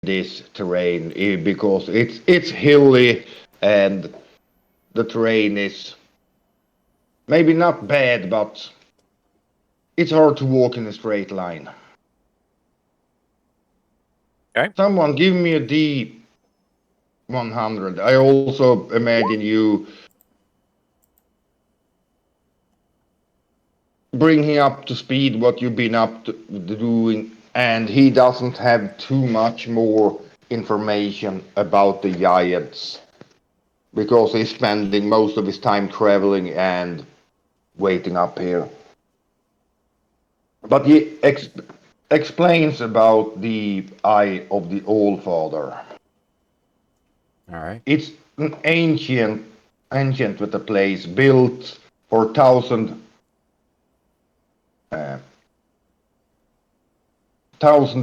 this terrain because it's hilly and the terrain is maybe not bad, but it's hard to walk in a straight line. Okay. Someone give me a D100. I also imagine you bring him up to speed what you've been up to doing, and he doesn't have too much more information about the giants because he's spending most of his time traveling and waiting up here. But he explains about the Eye of the Allfather. All right. It's an ancient with a place built for thousands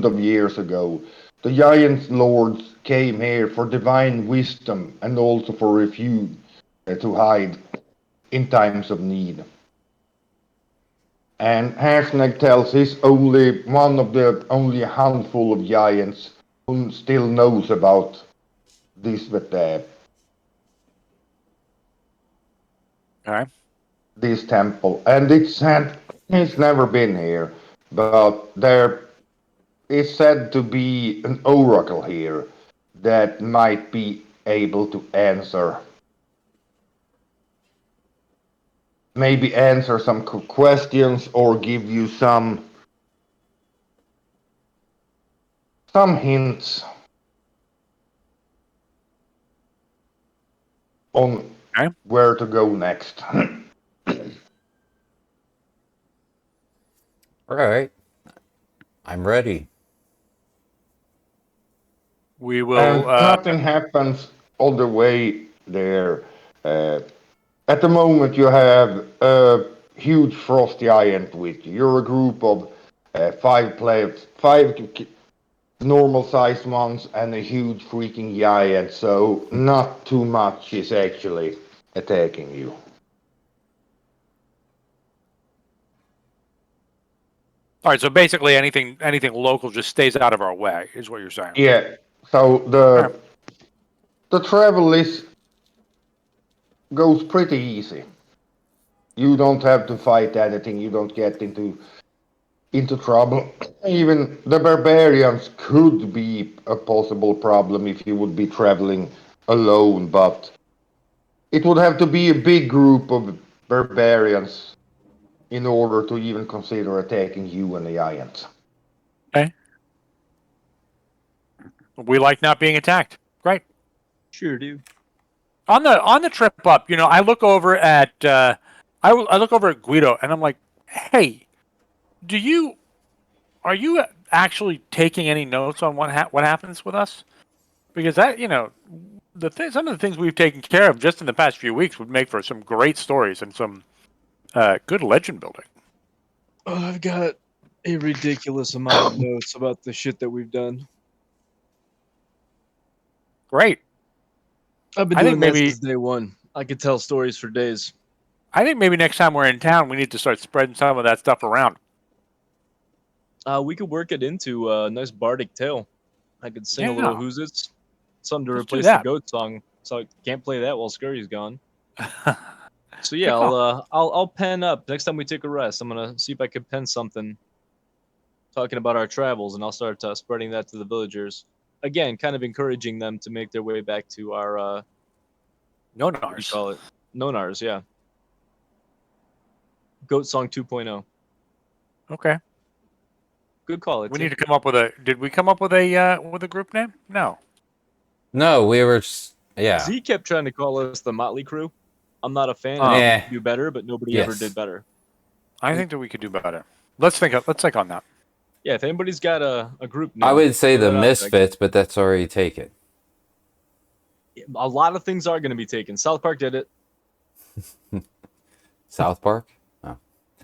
of years ago. The giant lords came here for divine wisdom and also for refuge to hide in times of need. And Hashnag tells he's only one of the only handful of giants who still knows about this Okay. this temple, and it's never been here, but there is said to be an oracle here that might be able to answer some questions or give you some hints on where to go next. All right. I'm ready. We will. And nothing happens on the way there. At the moment, you have a huge frost giant with you. You're a group of five players, five normal-sized ones, and a huge freaking giant. So not too much is actually attacking you. All right. So basically, anything local just stays out of our way, is what you're saying. Yeah. So the travel goes pretty easy. You don't have to fight anything. You don't get into trouble. Even the barbarians could be a possible problem if you would be traveling alone, but it would have to be a big group of barbarians in order to even consider attacking you and the giants. Okay. We like not being attacked. Great. Sure do. On the trip up, I look over at I look over at Guido and I'm like, hey, are you actually taking any notes on what happens with us? Because that some of the things we've taken care of just in the past few weeks would make for some great stories and some good legend building. Oh, I've got a ridiculous amount of notes about the shit that we've done. Great. I've been doing this since day one. I could tell stories for days. I think maybe next time we're in town, we need to start spreading some of that stuff around. We could work it into a nice bardic tale. I could sing a little who's it's. Something to replace the goat song. So I can't play that while Scurry's gone. So yeah, I'll pen up next time we take a rest. I'm gonna see if I can pen something talking about our travels, and I'll start spreading that to the villagers. Again, kind of encouraging them to make their way back to our Nonars. What do you call it? Nonars, yeah. Goat Song 2.0. Okay. Good call. We need to come up with a. Did we come up with a group name? No. No, we were just, yeah. Z kept trying to call us the Motley Crew. I'm not a fan. Yeah. We could do better, but nobody ever did better. I think that we could do better. Let's think on that. Yeah, if anybody's got a group name, I would say the Misfits, but that's already taken. A lot of things are going to be taken. South Park did it. South Park? Oh,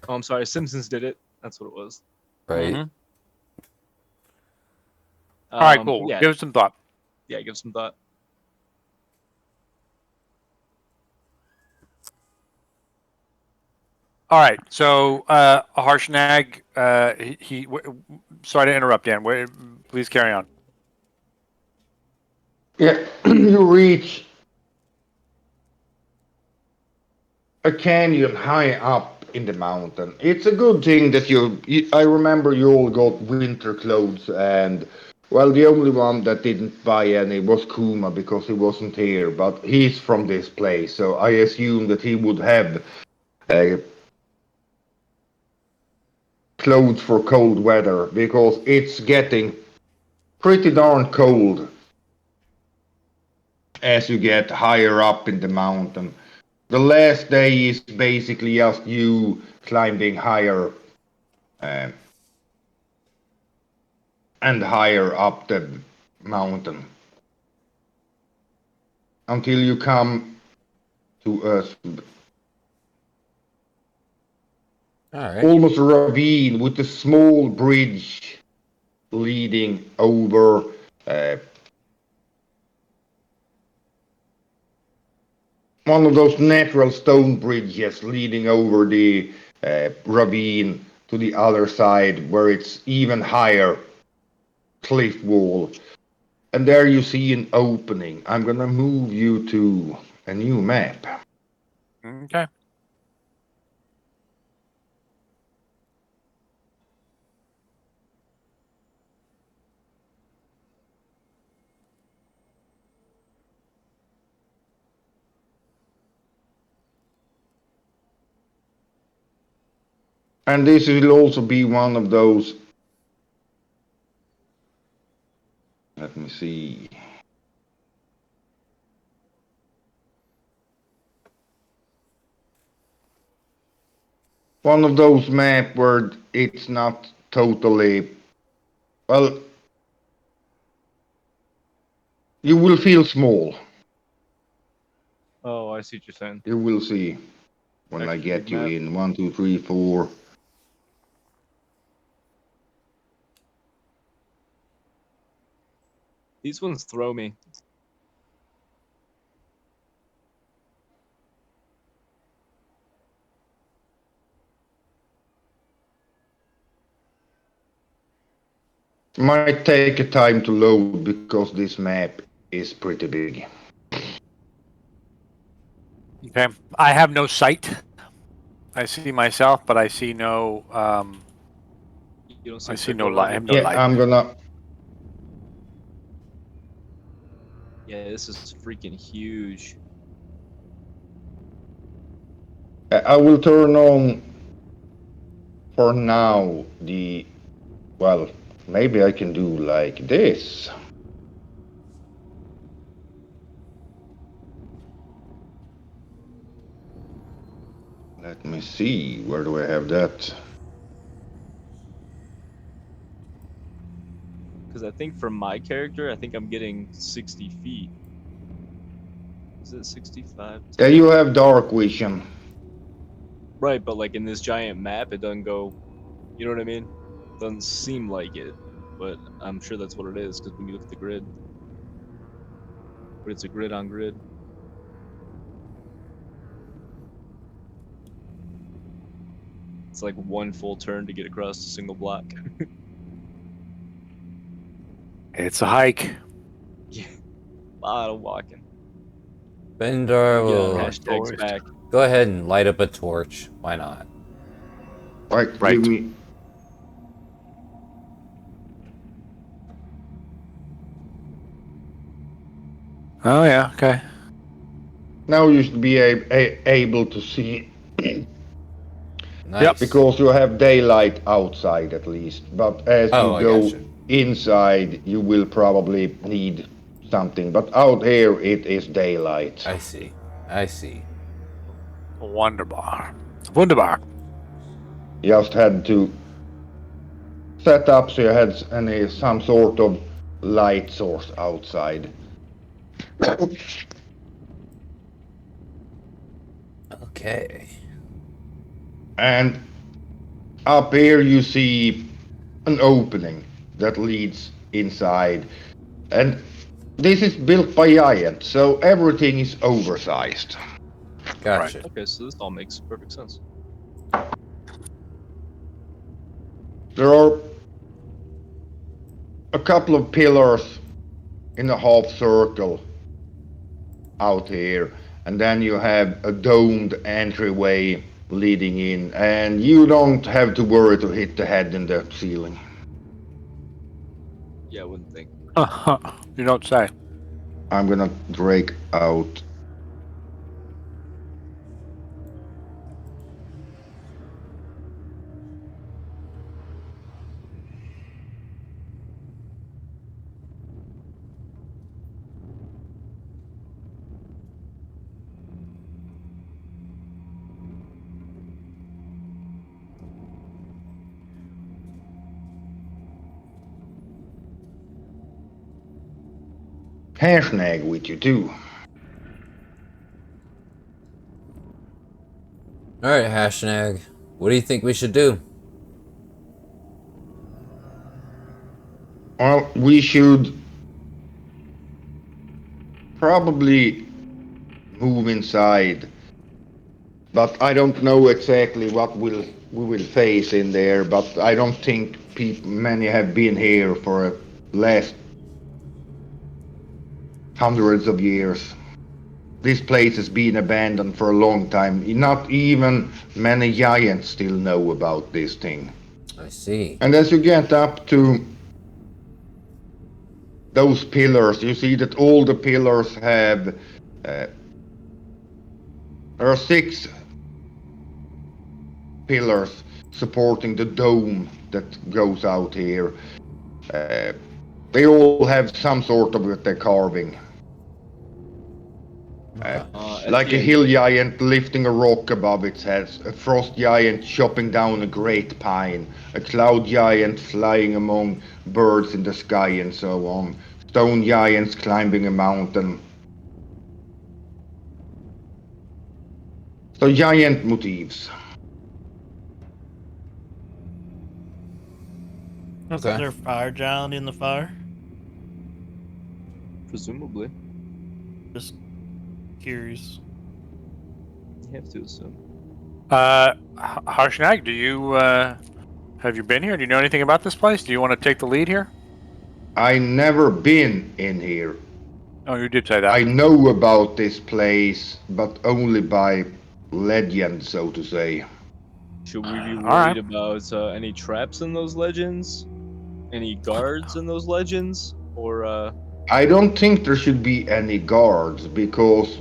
I'm sorry. Simpsons did it. That's what it was. Right. Mm-hmm. All right, cool. Yeah. Give it some thought. Yeah, give some thought. All right, so Harshnag, sorry to interrupt, Dan. Please carry on. Yeah, you reach a canyon high up in the mountain. It's a good thing that I remember you all got winter clothes, and well, the only one that didn't buy any was Kuma because he wasn't here, but he's from this place, so I assume that he would have uh, clothes for cold weather because it's getting pretty darn cold as you get higher up in the mountain. The last day is basically just you climbing higher uh, and higher up the mountain until you come to a All right. almost a ravine with a small bridge leading over uh, one of those natural stone bridges leading over the ravine to the other side where it's even higher cliff wall. And there you see an opening. I'm gonna move you to a new map. Okay. And this will also be one of those. Let me see. One of those maps where it's not totally. Well, you will feel small. Oh, I see what you're saying. You will see when I Extra get big you map. in. 1, 2, 3, 4. These ones throw me. Might take a time to load because this map is pretty big. Okay. I have no sight. I see myself, but I see no. You don't see I a see circle no light. I around have it. no Yeah, light. I'm gonna. Yeah, this is freaking huge. I will turn on for now the. Well, maybe I can do like this. Let me see. Where do I have that? Because I think for my character, I think I'm getting 60 feet. Is it 65? Yeah, you have dark vision. Right, but like in this giant map, it doesn't go. You know what I mean? Doesn't seem like it, but I'm sure that's what it is. Because when you look at the grid, but it's a grid on grid. It's like one full turn to get across a single block. It's a hike. Yeah, a lot of walking. Bendar Get on will hashtags back. go ahead and light up a torch. Why not? Right, Right. give me. Oh yeah. Okay. Now you should be able to see Nice. because you have daylight outside at least. But as Oh, you I go gotcha. inside, you will probably need something. But out here, it is daylight. I see. I see. Wunderbar. Wunderbar. Just had to set up so you had some sort of light source outside. Okay. And up here you see an opening that leads inside. And this is built by giants, so everything is oversized. Gotcha. Okay, so this all makes perfect sense. There are a couple of pillars in a half circle out here, and then you have a domed entryway leading in, and you don't have to worry to hit the head in the ceiling. Yeah, I wouldn't think. You don't say. I'm gonna drag out. Hairsnag with you too. Alright, Hashnag. What do you think we should do? Well, we should probably move inside, but I don't know exactly what we will face in there. But I don't think many have been here for the last hundreds of years. This place has been abandoned for a long time. Not even many giants still know about this thing. I see. And as you get up to those pillars, you see that all the pillars have there are 6 pillars supporting the dome that goes out here. They all have some sort of with their carving. Like a hill giant lifting a rock above its head, a frost giant chopping down a great pine, a cloud giant flying among birds in the sky, and so on. Stone giants climbing a mountain. So giant motifs. Is Okay. there a fire giant in the fire? Presumably. Just curious. You have to assume. Harshnag, do you have you been here? Do you know anything about this place? Do you want to take the lead here? I never been in here. Oh, you did say that. I know about this place, but only by legend, so to say. Should we be All worried right. about any traps in those legends? Any guards in those legends? Or, I don't think there should be any guards, because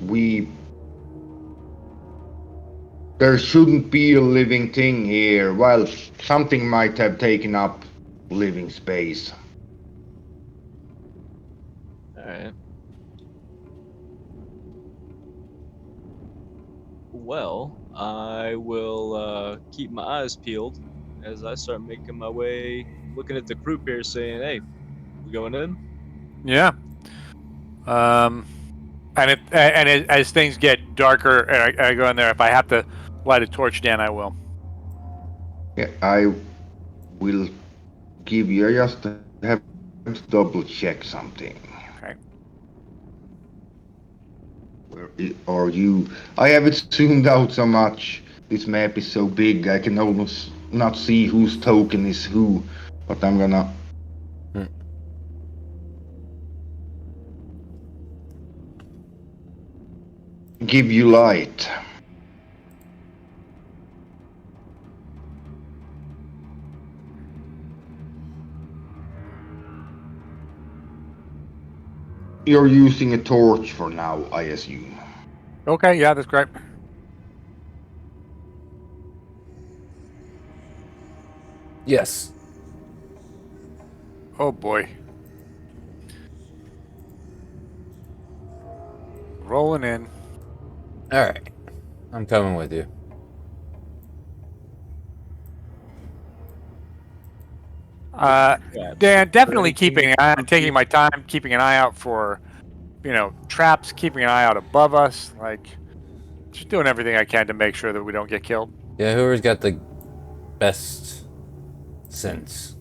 there shouldn't be a living thing here. Well, something might have taken up living space. Alright. Well, I will keep my eyes peeled as I start making my way, looking at the group here, saying, "Hey, we going in?" Yeah. As things get darker, and I go in there. If I have to light a torch, Dan, I will. Yeah, I will give you. I just have to double check something. Okay. Where are you? I have it zoomed out so much. This map is so big, I can almost not see whose token is who. But I'm gonna. Give you light. You're using a torch for now, I assume. Okay. Yeah, that's great. Yes. Oh boy. Rolling in. Alright. I'm coming with you. Dan, definitely keeping an eye on, taking my time, keeping an eye out for, traps, keeping an eye out above us, like, just doing everything I can to make sure that we don't get killed. Yeah, whoever's got the best sense.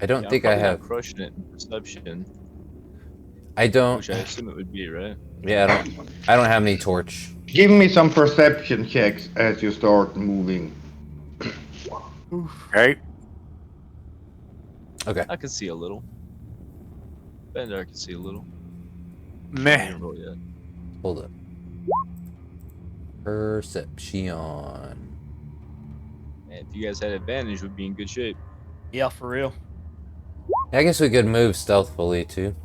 I don't think I have. Crushing it in perception, I don't. which I assume it would be, right? Yeah, I don't have any torch. Give me some perception checks as you start moving. Right? Okay. I can see a little. Bender can see a little. Meh. I didn't roll yet. Hold up. Perception. And if you guys had advantage, we'd be in good shape. Yeah, for real. I guess we could move stealthily too.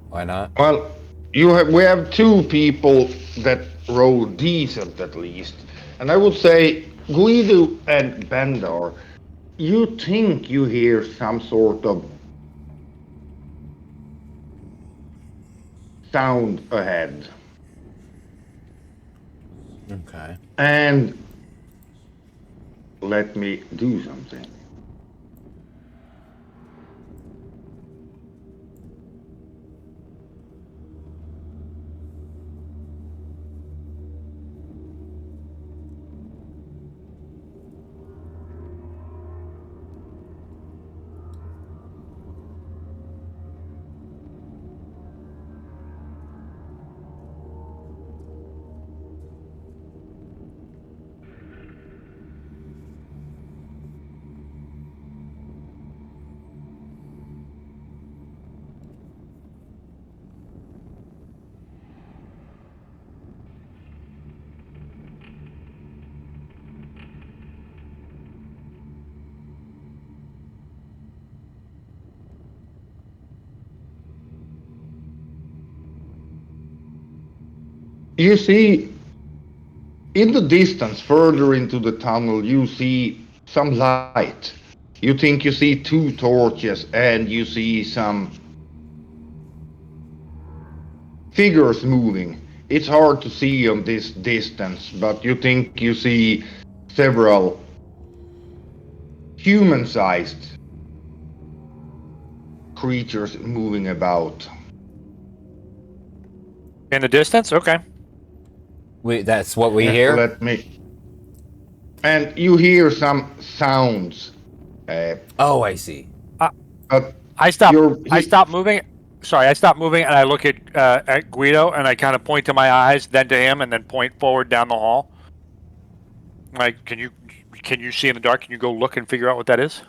Why not? Well, we have two people that roll decent at least, and I would say Guido and Bandar. You think you hear some sort of sound ahead, Okay. and let me do something. You see, in the distance, further into the tunnel, you see some light. You think you see two torches, and you see some figures moving. It's hard to see on this distance, but you think you see several human-sized creatures moving about. In the distance? Okay. That's what we hear? Let me. And you hear some sounds. Oh, I see. But I stop moving. Sorry, I stop moving and I look at Guido and I kind of point to my eyes, then to him, and then point forward down the hall. Like, can you see in the dark? Can you go look and figure out what that is?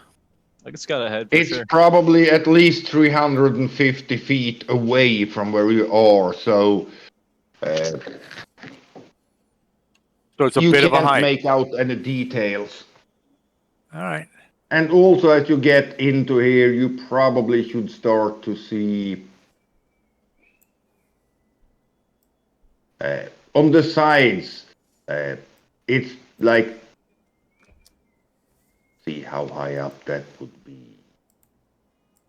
Like it's got a head for it's sure. probably at least 350 feet away from where you are, so So it's a you bit of a can't hike. make out any details. All right. And also, as you get into here, you probably should start to see on the sides. It's like, see how high up that would be.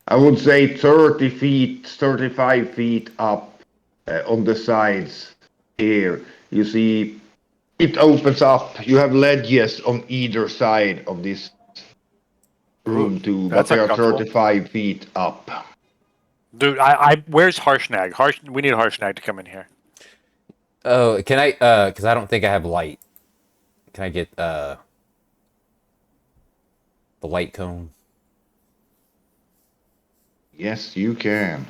I would say 30 feet, 35 feet up on the sides here. You see, it opens up. You have ledges on either side of this room too, but That's they are uncomfortable. 35 feet up. Dude, where's Harshnag? We need Harshnag to come in here. Oh, can I, because I don't think I have light. Can I get, the light cone? Yes, you can.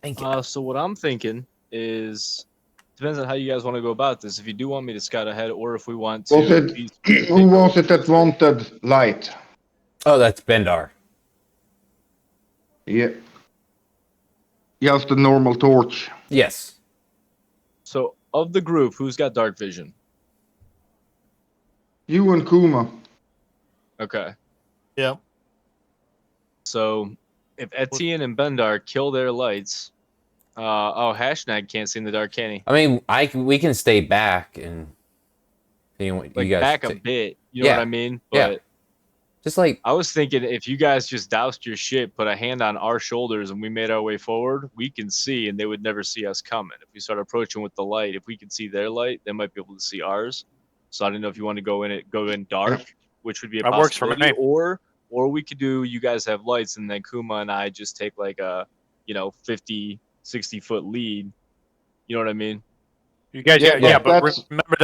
Thank you. So what I'm thinking is depends on how you guys want to go about this. If you do want me to scout ahead, or if we want to. Was it who was it that wanted light? Oh, that's Bendar. Yeah. Just the normal torch. Yes. So of the group, who's got dark vision? You and Kuma. Okay. Yeah. So if Etienne and Bendar kill their lights, Hashnag can't see in the dark, can he? I mean, we can stay back and you Like guys back a bit, you know Yeah. what I mean? Yeah. But just like I was thinking if you guys just doused your shit, put a hand on our shoulders, and we made our way forward, we can see, and they would never see us coming. If we start approaching with the light, if we can see their light, they might be able to see ours. So I don't know if you want to go in dark, which would be a That works for possibility, me. or we could do you guys have lights, and then Kuma and I just take like a 50, 60-foot lead. You know what I mean? You guys, Yeah, yeah, but but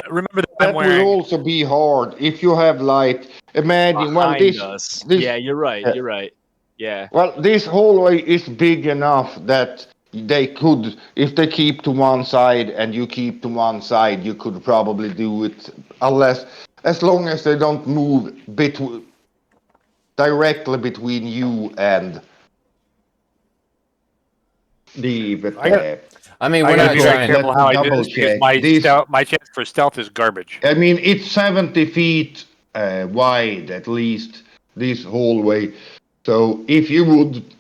remember that that I'm will wearing. also be hard if you have light. Imagine, well, Behind us. this. Yeah, you're right. Yeah. You're right. Yeah. Well, this hallway is big enough that they could, if they keep to one side and you keep to one side, you could probably do it, as long as they don't move directly between you and but I mean, I we're gotta not be very trying. careful Let how me I do double this because check. my This, my chance for stealth is garbage. I mean, it's 70 feet wide at least, this hallway. So if you would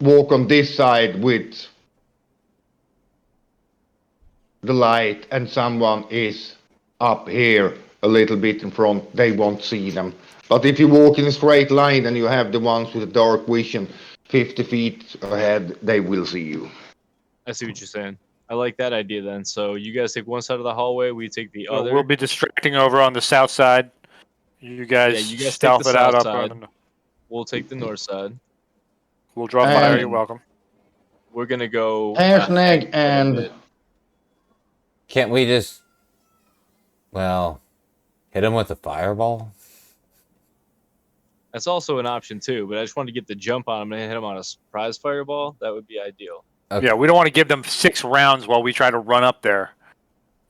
walk on this side with the light and someone is up here a little bit in front, they won't see them. But if you walk in a straight line and you have the ones with the dark vision 50 feet ahead, they will see you. I see what you're saying. I like that idea then. So you guys take one side of the hallway, we take the So other. we'll be distracting over on the south side. You guys, You guys take stealth the it out south up side. on the. We'll take the north side. We'll draw fire. And- You're welcome. We're gonna go Hairsnag ahead a and bit. Can't we just, well, hit him with a fireball? That's also an option too, but I just wanted to get the jump on him and hit him on a surprise fireball. That would be ideal. Okay. Yeah, we don't want to give them 6 rounds while we try to run up there.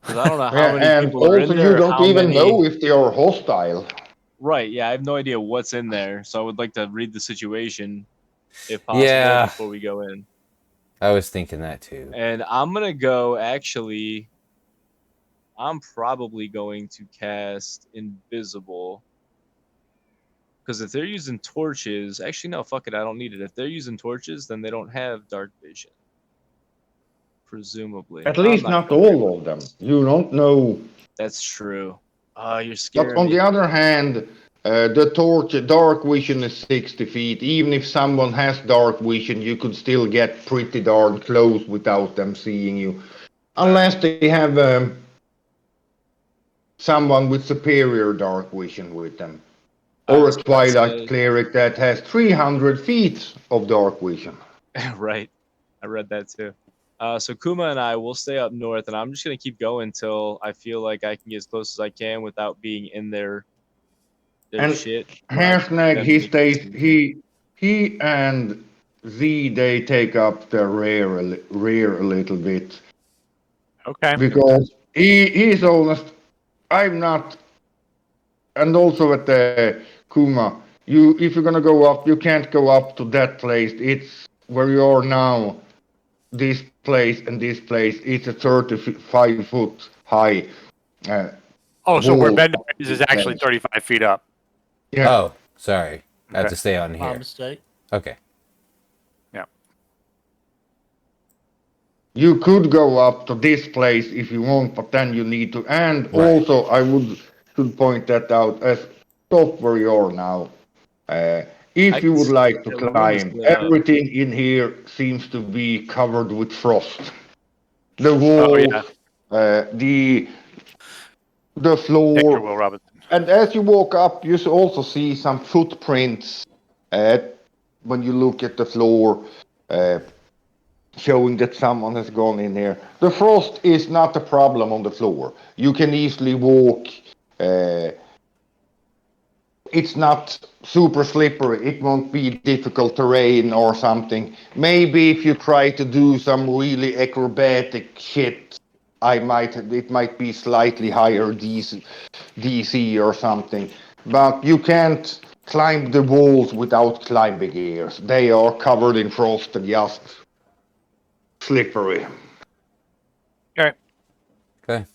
Because I don't know how yeah, many and people are in also there. you don't how even many... know if they are hostile. Right, yeah, I have no idea what's in there, so I would like to read the situation, if possible, Yeah. before we go in. I was thinking that too. And I'm gonna go, actually, I'm probably going to cast Invisible. Because if they're using torches, actually, no, fuck it, I don't need it. If they're using torches, then they don't have dark vision. Presumably. At I'm least not not gonna worry all about of them. this. You don't know. That's true. You're But scaring on me. the other hand, the torch, dark vision is 60 feet. Even if someone has dark vision, you could still get pretty darn close without them seeing you. Unless they have someone with superior dark vision with them. Or a So that Twilight says- cleric that has 300 feet of dark vision. Right. I read that too. So Kuma and I will stay up north, and I'm just gonna keep going until I feel like I can get as close as I can without being in their And shit. where I can Hairsnag, then he make it stays, to- he and Z, they take up the rear a little bit. Okay. Because he's honest, I'm not, and also at the Kuma, if you're gonna go up, you can't go up to that place. It's where you are now. This place and this place. It's a 35 foot high. Oh, so where wall. Bender is actually 35 feet up. Yeah, Oh, sorry. I have Okay. to stay on My here. mistake. Okay. you could go up to this place if you want, but then you need to. And Right. also, should point that out as stop where you are now. I If you can would see like to the room is climb, lit up. everything in here seems to be covered with frost. The Oh, walls, yeah. the Take your floor, Will Robinson. and as you walk up, you also see some footprints. When you look at the floor, showing that someone has gone in here. The frost is not a problem on the floor. You can easily walk. It's not super slippery. It won't be difficult terrain or something. Maybe if you try to do some really acrobatic shit, it might be slightly higher DC or something. But you can't climb the walls without climbing gears. They are covered in frost and just slippery. Okay. Okay.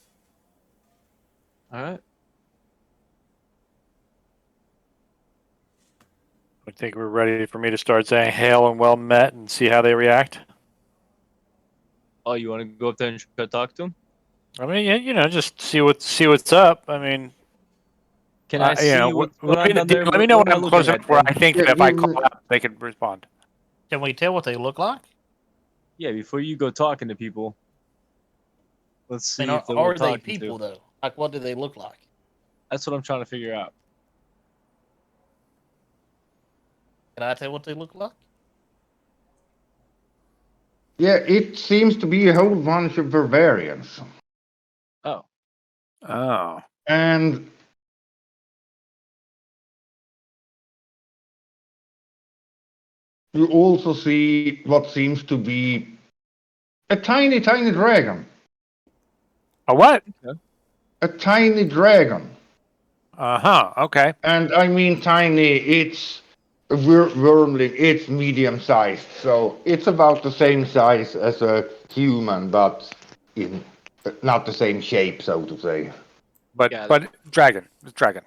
All right. I think we're ready for me to start saying hail and well met and see how they react. Oh, you want to go up there and try to talk to him? I mean, yeah, just see what's up. I mean, Can I see what's going let on down there? me know What when am I I'm close looking enough at, where Dan? I think Yeah, that if I you- call out, they can respond. Can we tell what they look like? Yeah, before you go talking to people, let's see I mean, if they're are worth they talking people to. though? Like, what do they look like? That's what I'm trying to figure out. Can I tell what they look like? Yeah, it seems to be a whole bunch of barbarians. Oh, Oh. And you also see what seems to be a tiny, tiny dragon. A what? A tiny dragon. Uh-huh. Okay. And I mean tiny, it's wormling, it's medium sized, so it's about the same size as a human, but in not the same shape, so to say. But dragon, it's dragon.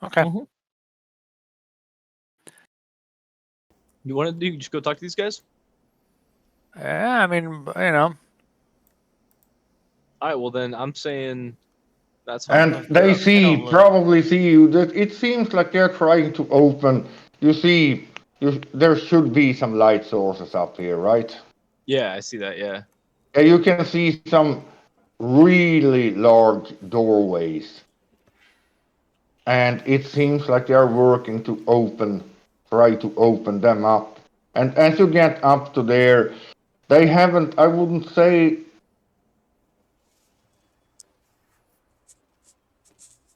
Okay. Mm-hmm. You want to do? Just go talk to these guys. Yeah, I mean, you know. All right. Well, then I'm saying that's fine. And they probably see you. That it seems like they're trying to open. You see, there should be some light sources up here, right? Yeah, I see that. Yeah. And you can see some really large doorways. And it seems like they're working to try to open them up. And as you get up to there, they haven't, I wouldn't say,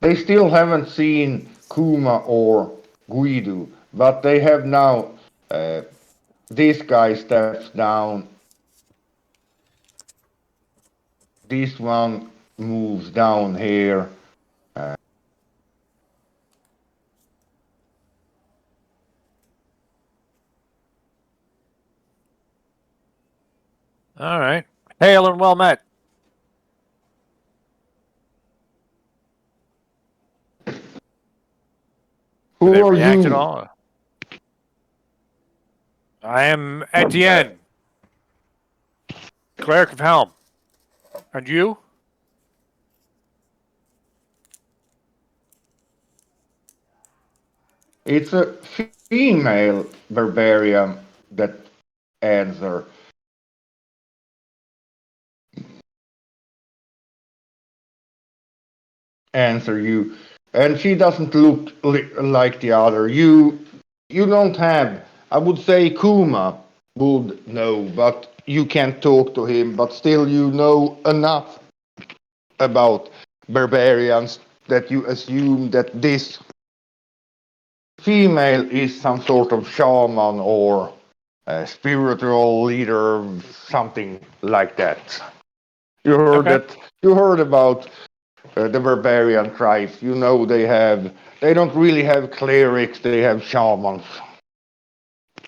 they still haven't seen Kuma or Guido, but they have now, this guy steps down, this one moves down here. All right. Hail and well met. Who they are react you? At all? I am Etienne, cleric of Helm. And you? It's a female barbarian that answer. Answer you, and she doesn't look like the other. You don't have. I would say Kuma would know, but you can't talk to him. But still, you know enough about barbarians that you assume that this female is some sort of shaman or a spiritual leader, something like that. You heard Okay. that. You heard about the barbarian tribes. You know they don't really have clerics. They have shamans.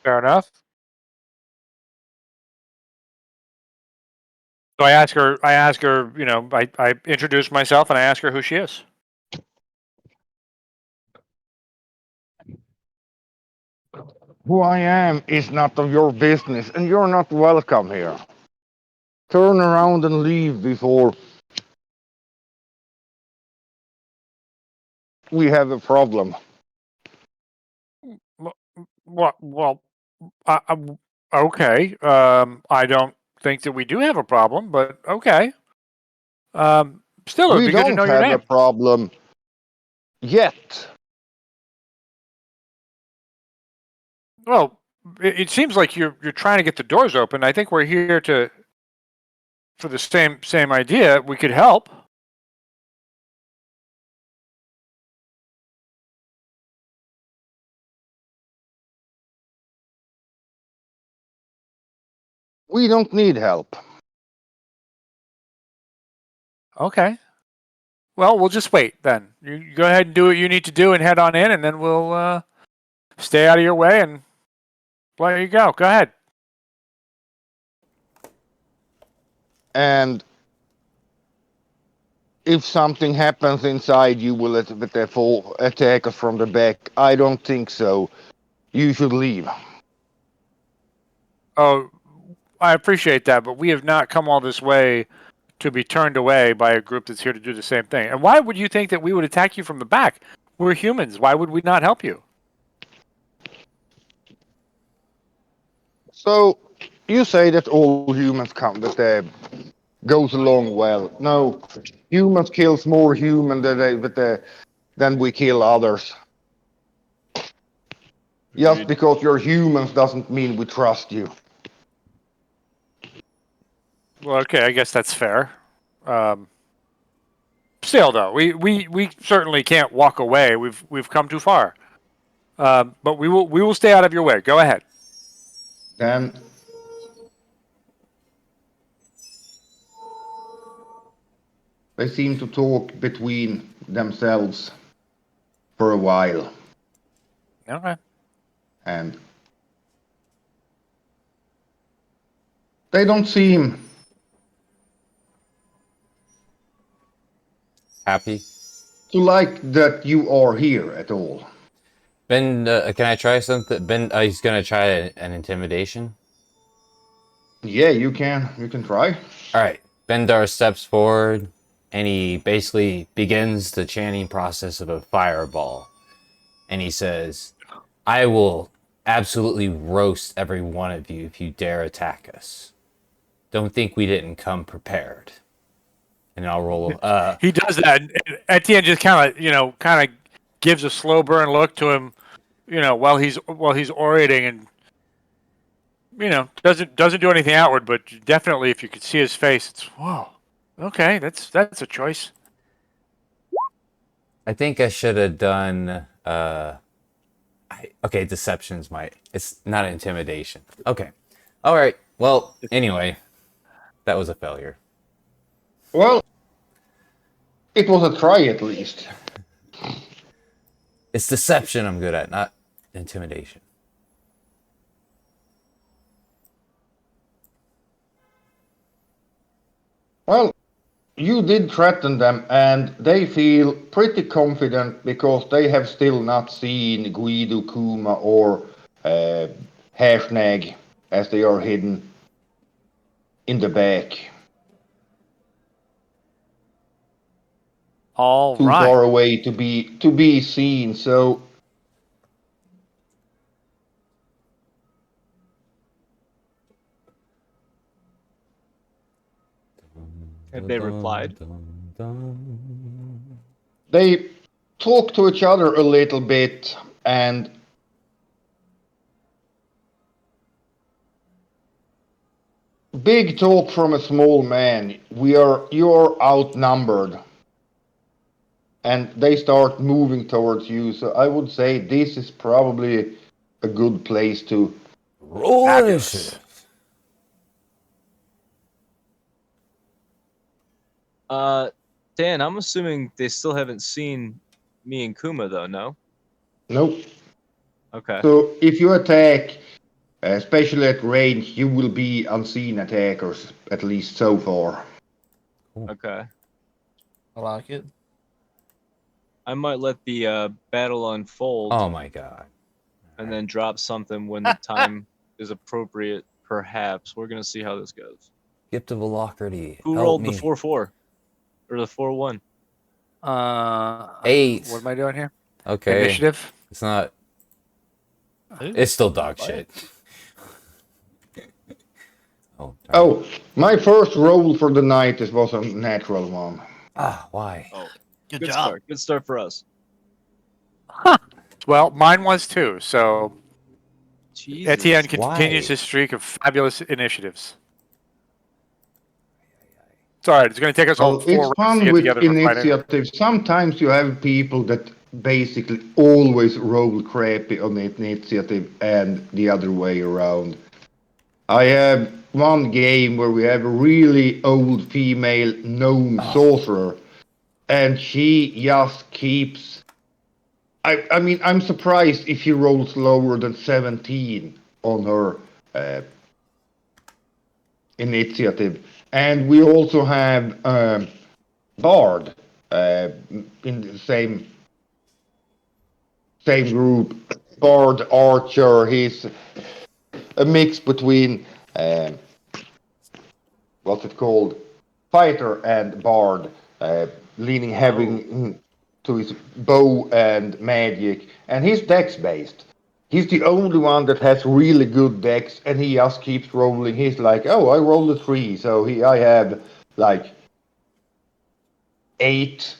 Fair enough. So I ask her, you know, I introduce myself and I ask her who she is. Who I am is not of your business, and you're not welcome here. Turn around and leave before we have a problem. What? Well, okay. I don't think that we do have a problem, but okay. Still, it would We be good to don't know your have a name. problem yet. Well, it seems like you're trying to get the doors open. I think we're here for the same idea. We could help. We don't need help. Okay. Well, we'll just wait then. You go ahead and do what you need to do and head on in, and then we'll stay out of your way and let you go. Go ahead. And if something happens inside, you will attack us from the back. I don't think so. You should leave. Oh, I appreciate that, but we have not come all this way to be turned away by a group that's here to do the same thing. And why would you think that we would attack you from the back? We're humans. Why would we not help you? So you say that all humans come, that goes along well. No, humans kills more human than we kill others. Just because you're humans doesn't mean we trust you. Well, okay, I guess that's fair. Still, though, we certainly can't walk away. We've come too far. But we will stay out of your way. Go ahead. Then they seem to talk between themselves for a while. Okay. And they don't seem Happy. to like that you are here at all. Ben, can I try something? Ben, he's gonna try an intimidation. Yeah, you can try. All right. Bendar steps forward, and he basically begins the chanting process of a fireball. And he says, "I will absolutely roast every one of you if you dare attack us. Don't think we didn't come prepared." And I'll roll. He does that, and Etienne just kind of gives a slow burn look to him, while he's orating, and doesn't do anything outward, but definitely if you could see his face, it's whoa. Okay, that's a choice. I think I should have done. Okay, deception's It's not intimidation. Okay. All right. Well, anyway, that was a failure. Well, it was a try at least. It's deception I'm good at, not intimidation. Well, you did threaten them, and they feel pretty confident because they have still not seen Guido, Kuma, or Hashnag as they are hidden in the back. All Too right. far away to be seen, so Have they replied? they talk to each other a little bit, and big talk from a small man. You're outnumbered. And they start moving towards you, so I would say this is probably a good place to. Roll Fabulous. initiative. Dan, I'm assuming they still haven't seen me and Kuma, though, no? Nope. Okay. So if you attack, especially at range, you will be unseen attackers, at least so far. Okay. I like it. I might let the battle unfold Oh my god. and then drop something when the time is appropriate, perhaps. We're going to see how this goes. Gift of alacrity. Who Help rolled me. the 4-4? Or the 4-1? 8. What am I doing here? Okay. Initiative. It's not. Ooh, It's still dog what? shit. Oh. darn. Oh, my first roll for the night was a natural one. Ah, why? Oh, Good good job. start. Good start for us. Well, mine was too. So Jesus. Etienne continues Why? his streak of fabulous initiatives. It's all right. It's going to take us all Well, 4 it's rounds to fun get with together for fighting. initiative. Sometimes you have people that basically always roll crappy on initiative and the other way around. I have one game where we have a really old female gnome sorcerer, and she just keeps. I mean, I'm surprised if she rolls lower than 17 on her initiative. And we also have Bard in the same group. Bard Archer. He's a mix between what's it called, fighter and bard, leaning heavy to his bow and magic, and he's dex based. He's the only one that has really good dex, and he just keeps rolling. He's like, oh, I rolled a 3, so I have like 8,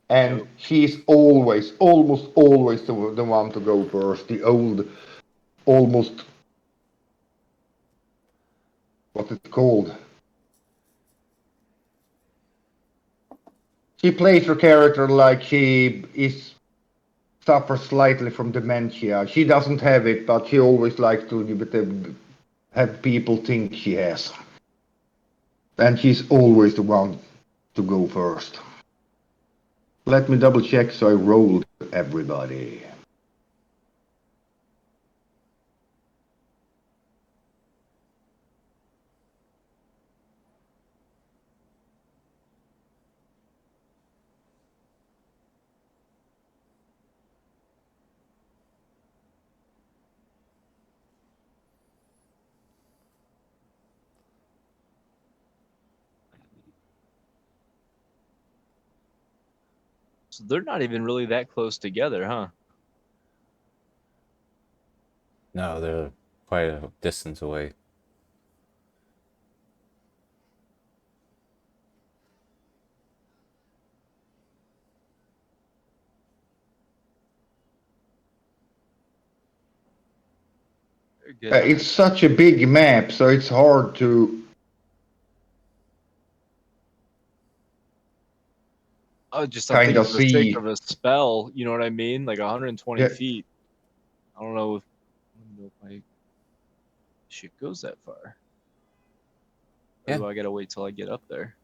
and he's almost always the one to go first. The old, almost, what's it called? She plays her character like she suffers slightly from dementia. She doesn't have it, but she always likes to have people think she has. And she's always the one to go first. Let me double check so I rolled everybody. So they're not even really that close together, huh? No, they're quite a distance away. Very good. It's such a big map, so it's hard to. Oh, just I'm Kind thinking of for the sake see. of a spell, you know what I mean? Like 120 Yeah. feet. I don't know if my shit goes that far. Or Yeah. do I gotta wait till I get up there?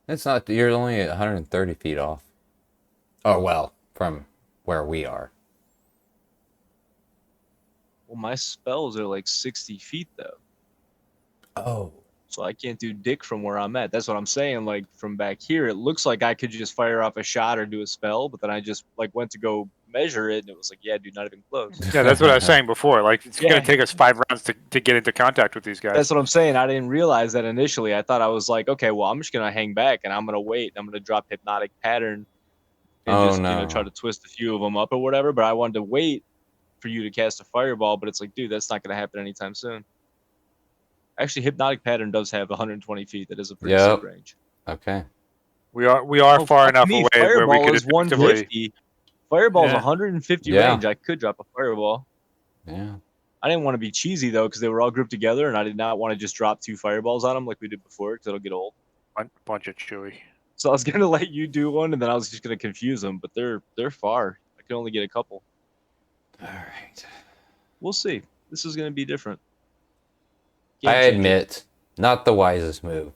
It's not. You're only at 130 feet off. Oh well, from where we are. Well, my spells are like 60 feet though. Oh. So I can't do dick from where I'm at. That's what I'm saying. Like from back here, it looks like I could just fire off a shot or do a spell, but then I just like went to go measure it, and it was like, yeah, dude, not even close. Yeah, that's what I was saying before. Like, it's going Yeah. to take us 5 rounds to get into contact with these guys. That's what I'm saying. I didn't realize that initially. I thought I was like, okay, well, I'm just gonna hang back and I'm gonna wait. I'm gonna drop hypnotic pattern and Oh just no. try to twist a few of them up or whatever. But I wanted to wait for you to cast a fireball. But it's like, dude, that's not gonna happen anytime soon. Actually, hypnotic pattern does have 120 feet. That is a pretty sick Yep. range. Okay. We are Oh, far fuck enough me, away where we fireball could is effectively. 150. Fireball's Yeah. 150 Yeah. range. I could drop a fireball. Yeah. I didn't want to be cheesy though, because they were all grouped together, and I did not want to just drop 2 fireballs on them like we did before, because it'll get old. Bunch of chewy. So I was gonna let you do one, and then I was just gonna confuse them. But they're far. I can only get a couple. All right. We'll see. This is gonna be different. I Game changer. admit, not the wisest move.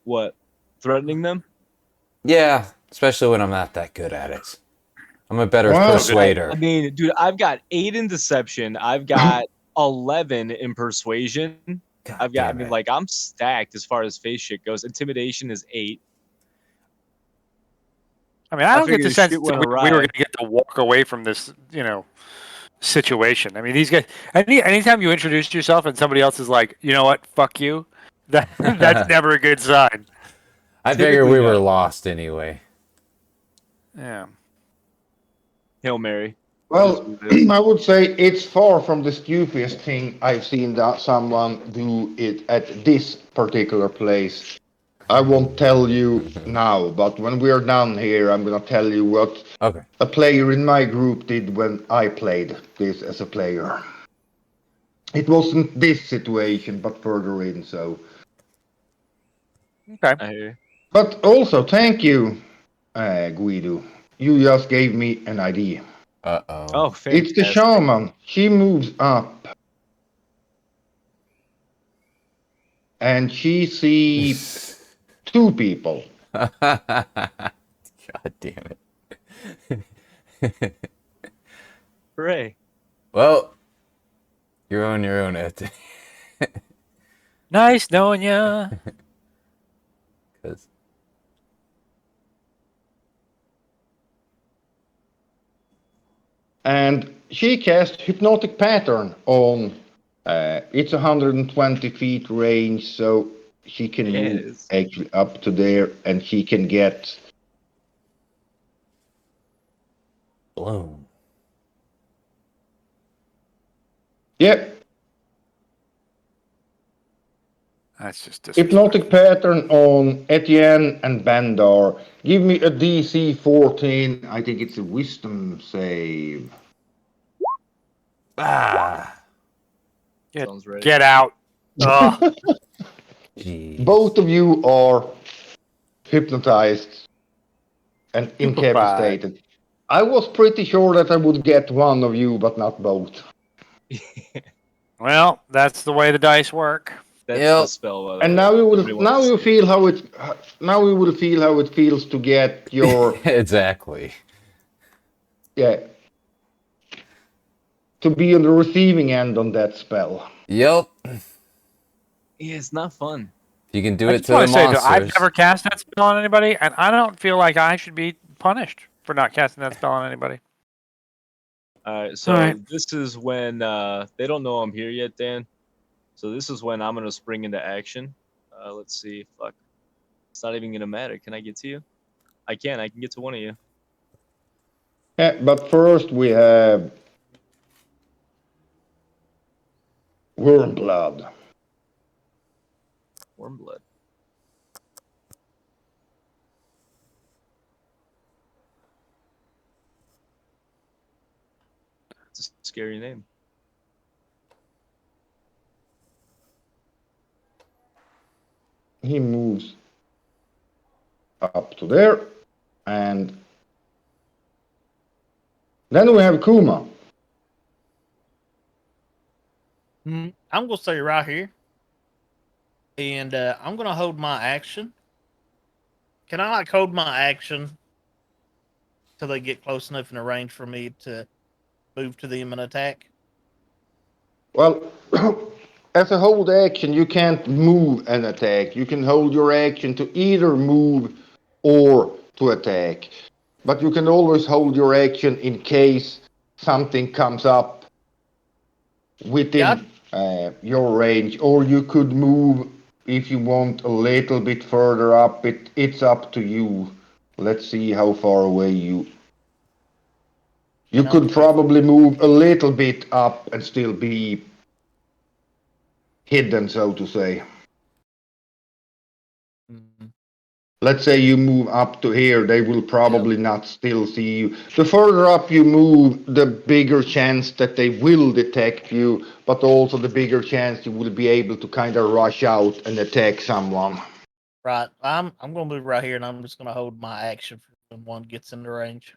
What? Threatening them? Yeah, especially when I'm not that good at it. I'm a better Well, persuader. I mean, dude, I've got 8 in deception. I've got 11 in persuasion. God I've got. I damn mean, it. like I'm stacked as far as face shit goes. Intimidation is 8. I mean, I don't get figured the if sense shit that went we were awry- going to get to walk away from this, situation. I mean, these guys. Anytime you introduce yourself and somebody else is like, you know what, fuck you, that's never a good sign. I figured we typically were not. lost anyway. Yeah. Hail Mary. Well, I would say it's far from the stupidest thing I've seen that someone do it at this particular place. I won't tell you now, but when we're done here, I'm gonna tell you what Okay. a player in my group did when I played this as a player. It wasn't this situation, but further in, so. Okay. I hear you. But also, thank you, Guido. You just gave me an idea. Uh-oh. Oh, fantastic. It's the shaman. She moves up. And she sees 2 people. God damn it. Hooray. Well, you're on your own, Ed. Nice knowing ya. 'Cause- And she cast hypnotic pattern on. It's 120 feet range, so she can Yeah, it move is. actually up to there, and she can get. Bloom. Yep, That's just hypnotic pattern on Etienne and Bandar. Give me a DC 14. I think it's a wisdom save. Ah. Sounds right. Get out. Ugh. Jeez. Both of you are hypnotized and incapacitated. I was pretty sure that I would get one of you, but not both. Well, that's the way the dice work. That's Yep. the spell. By the And way. now you Nobody will wants now to you see it. feel how it now you will feel how it feels to get your Exactly. yeah to be on the receiving end on that spell. Yep. Yeah, it's not fun. You can do I it just to the want to say monsters. that I've never cast that spell on anybody, and I don't feel like I should be punished for not casting that spell on anybody. So All right. this is when they don't know I'm here yet, Dan. So this is when I'm gonna spring into action. Let's see. Fuck. It's not even gonna matter. Can I get to you? I can get to one of you. Yeah, but first we have Wormblood. Warm blood. It's a scary name. He moves up to there, and then we have Kuma. I'm gonna stay right here, and I'm gonna hold my action. Can I like hold my action till they get close enough in the range for me to move to them and attack? Well, as a hold action, you can't move and attack. You can hold your action to either move or to attack. But you can always hold your action in case something comes up within your range, or you could move if you want a little bit further up. It's up to you. Let's see how far away you. You And I'm could probably move a little bit up and still be hidden, so to say. Mhm. Let's say you move up to here, they will probably Yep. not still see you. The further up you move, the bigger chance that they will detect you, but also the bigger chance you will be able to kind of rush out and attack someone. Right. I'm gonna move right here, and I'm just gonna hold my action for when one gets in the range.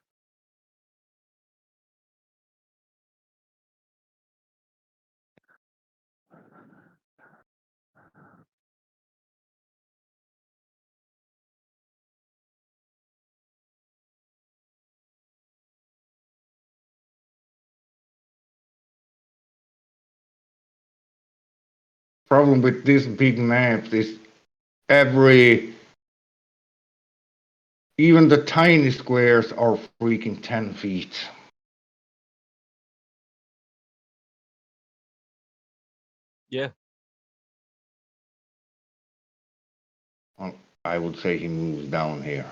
Problem with this big map is even the tiny squares are freaking 10 feet. Yeah. Well, I would say he moves down here.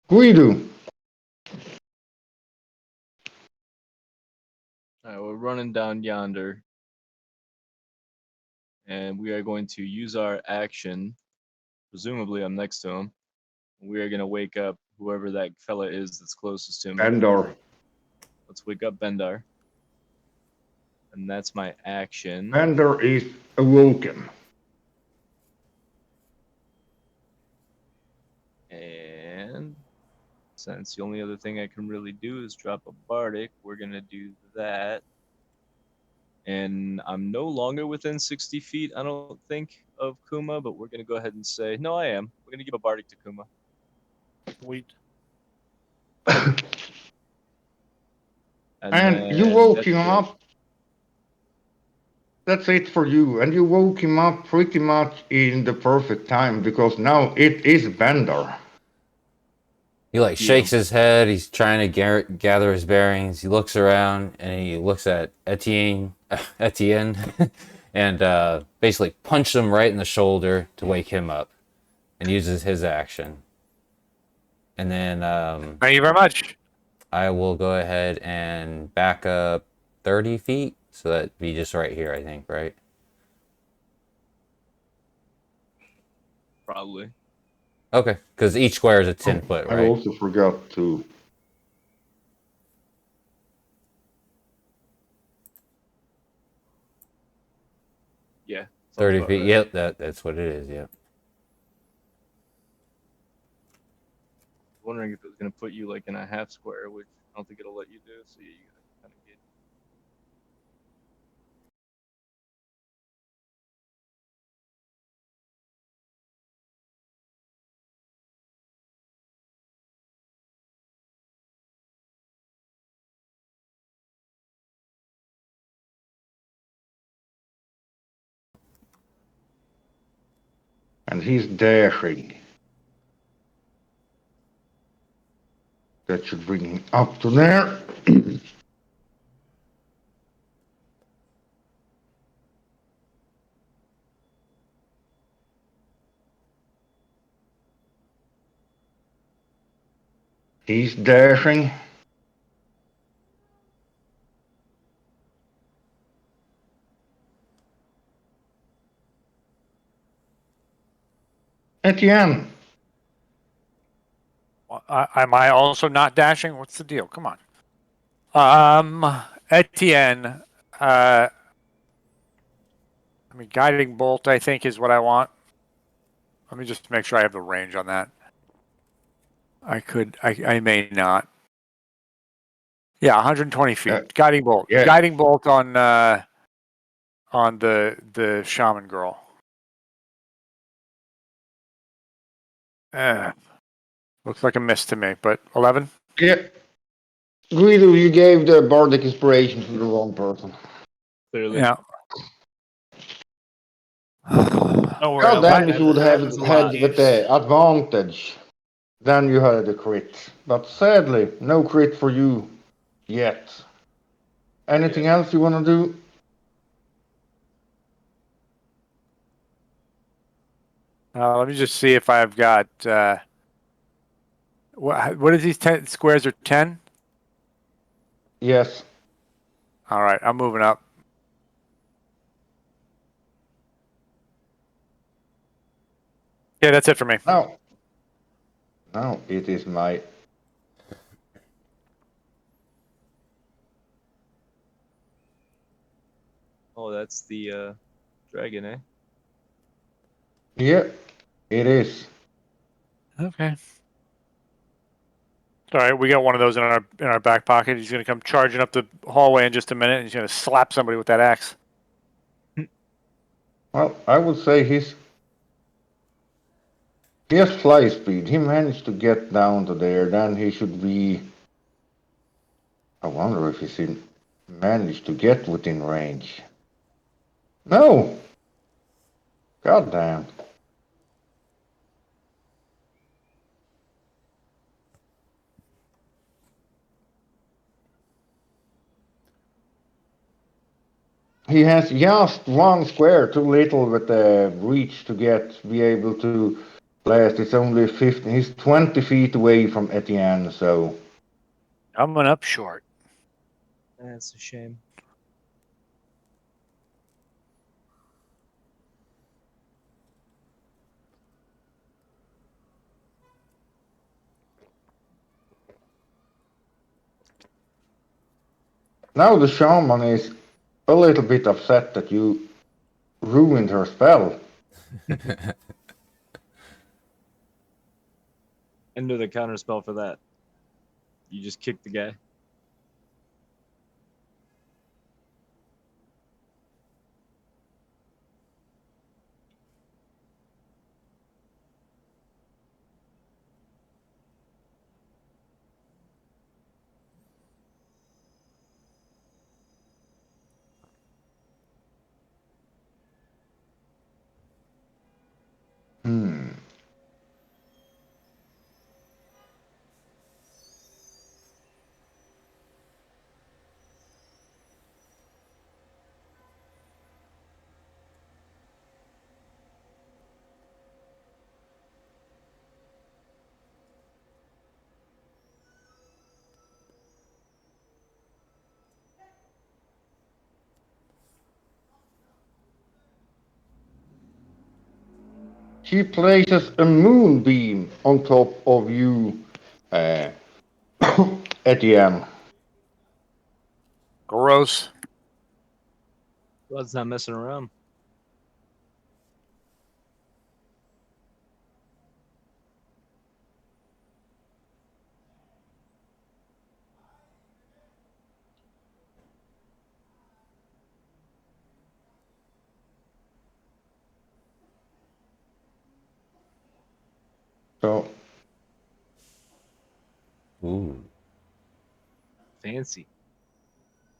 Guido, All right, we're running down yonder, and we are going to use our action. Presumably, I'm next to him. We are gonna wake up whoever that fella is that's closest to me. Endor. Let's wake up Bendar, and that's my action. Endor is awoken. And since the only other thing I can really do is drop a bardic, we're gonna do that. And I'm no longer within 60 feet, I don't think, of Kuma, but we're gonna go ahead and say, no, I am. We're gonna give a bardic to Kuma. Sweet. And you Then woke that's him it. up. That's it for you. And you woke him up pretty much in the perfect time because now it is Bender. He like shakes his head. He's trying to gather his bearings. He looks around and he looks at Etienne, and basically punches him right in the shoulder to wake him up, and uses his action. And then Thank you very much. I will go ahead and back up 30 feet, so that'd be just right here, I think, right? Probably. Okay, because each square is a 10 foot, I right? also forgot to. Yeah. 30 about feet. right. Yep, that's what it is. Yep. Wondering if it was gonna put you like in a half square, which I don't think it'll let you do. So yeah, you gotta kind of get. And he's dashing. That should bring him up to there. He's dashing. Etienne, Am I also not dashing? What's the deal? Come on. Etienne. I mean, guiding bolt, I think, is what I want. Let me just make sure I have the range on that. I may not. Yeah, 120 feet. Guiding bolt. yeah. Guiding bolt on the shaman girl. Looks like a miss to me, but 11? Yeah. Guido, you gave the bardic inspiration to the wrong person. Clearly. Yeah. Don't worry, God I'll damn, put if you would have that had with the advantage, then you had a crit. But sadly, no crit for you yet. Anything else you want to do? Let me just see if I've got. What is these 10 squares are 10? Yes. All right, I'm moving up. Yeah, that's it for me. Now it is my. Oh, that's the dragon, eh? Yeah, it is. Okay. All right, we got one of those in our back pocket. He's going to come charging up the hallway in just a minute, and he's going to slap somebody with that axe. Well, I would say he has fly speed. He managed to get down to there. Then he should be. I wonder if he's managed to get within range. No. God damn. He has just one square too little with the reach to be able to blast. It's only 15. He's 20 feet away from Etienne, so. Coming up short. That's a shame. Now the shaman is a little bit upset that you ruined her spell. Enter the counter spell for that. You just kick the guy. She places a moonbeam on top of you, uh, Etienne. Gross. God's not messing around. So, Ooh. Fancy.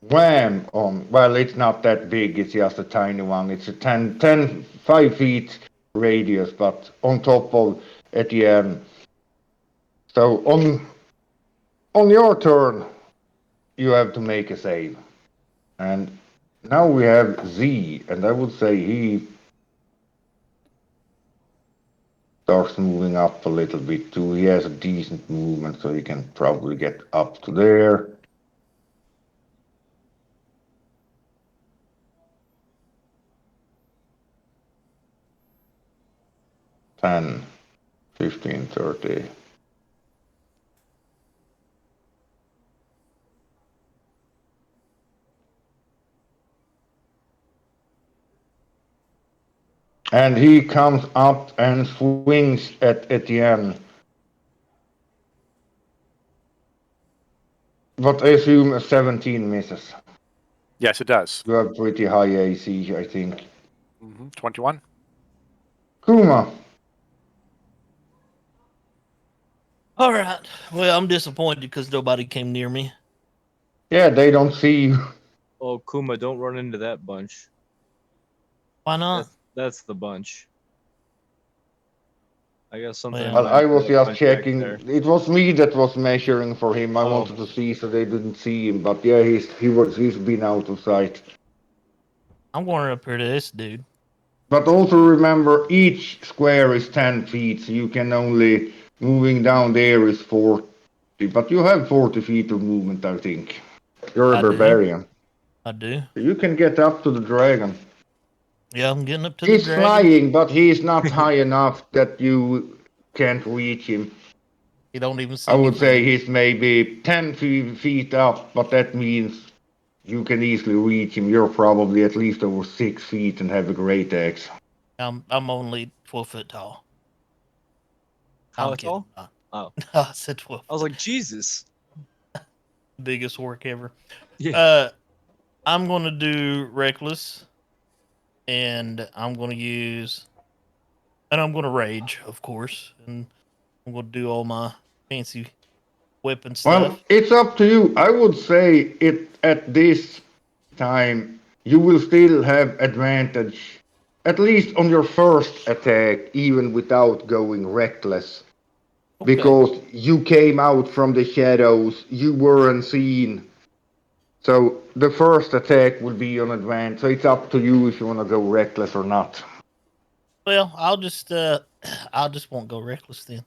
wham on. Well, it's not that big. It's just a tiny one. It's a 5 feet radius, but on top of Etienne. So on your turn, you have to make a save. And now we have Z, and I would say he starts moving up a little bit too. He has a decent movement, so he can probably get up to there. Ten, 15, 30. And he comes up and swings at Etienne. But I assume a 17 misses. Yes, it does. You have pretty high AC, I think. 21. Kuma. All right. Well, I'm disappointed because nobody came near me. Yeah, they don't see you. Oh, Kuma, don't run into that bunch. Why not? That's the bunch. I guess something. Well, I was just back checking. there. It was me that was measuring for him. I Oh. wanted to see so they didn't see him. But yeah, he's been out of sight. I'm going up here to this dude. But also remember, each square is 10 feet, so you can only moving down there is 40. But you have 40 feet of movement, I think. You're a I do. barbarian. I do. You can get up to the dragon. Yeah, I'm getting up to He's the dragon. flying, but he's not high enough that you can't reach him. You don't even see I me would say coming. he's maybe 10 feet up, but that means you can easily reach him. You're probably at least over 6 feet and have a great axe. I'm only 12 foot tall. How I'm tall? kidding. Oh. I said 12. I was like, Jesus. Biggest work ever. Yeah. I'm going to do reckless, and I'm going to use, and I'm going to rage, of course, and I'm going to do all my fancy weapon Well, stuff. it's up to you. I would say it at this time you will still have advantage, at least on your first attack, even without going reckless. Okay. Because you came out from the shadows, you weren't seen. So the first attack will be on advantage. So it's up to you if you want to go reckless or not. Well, I'll just won't go reckless then.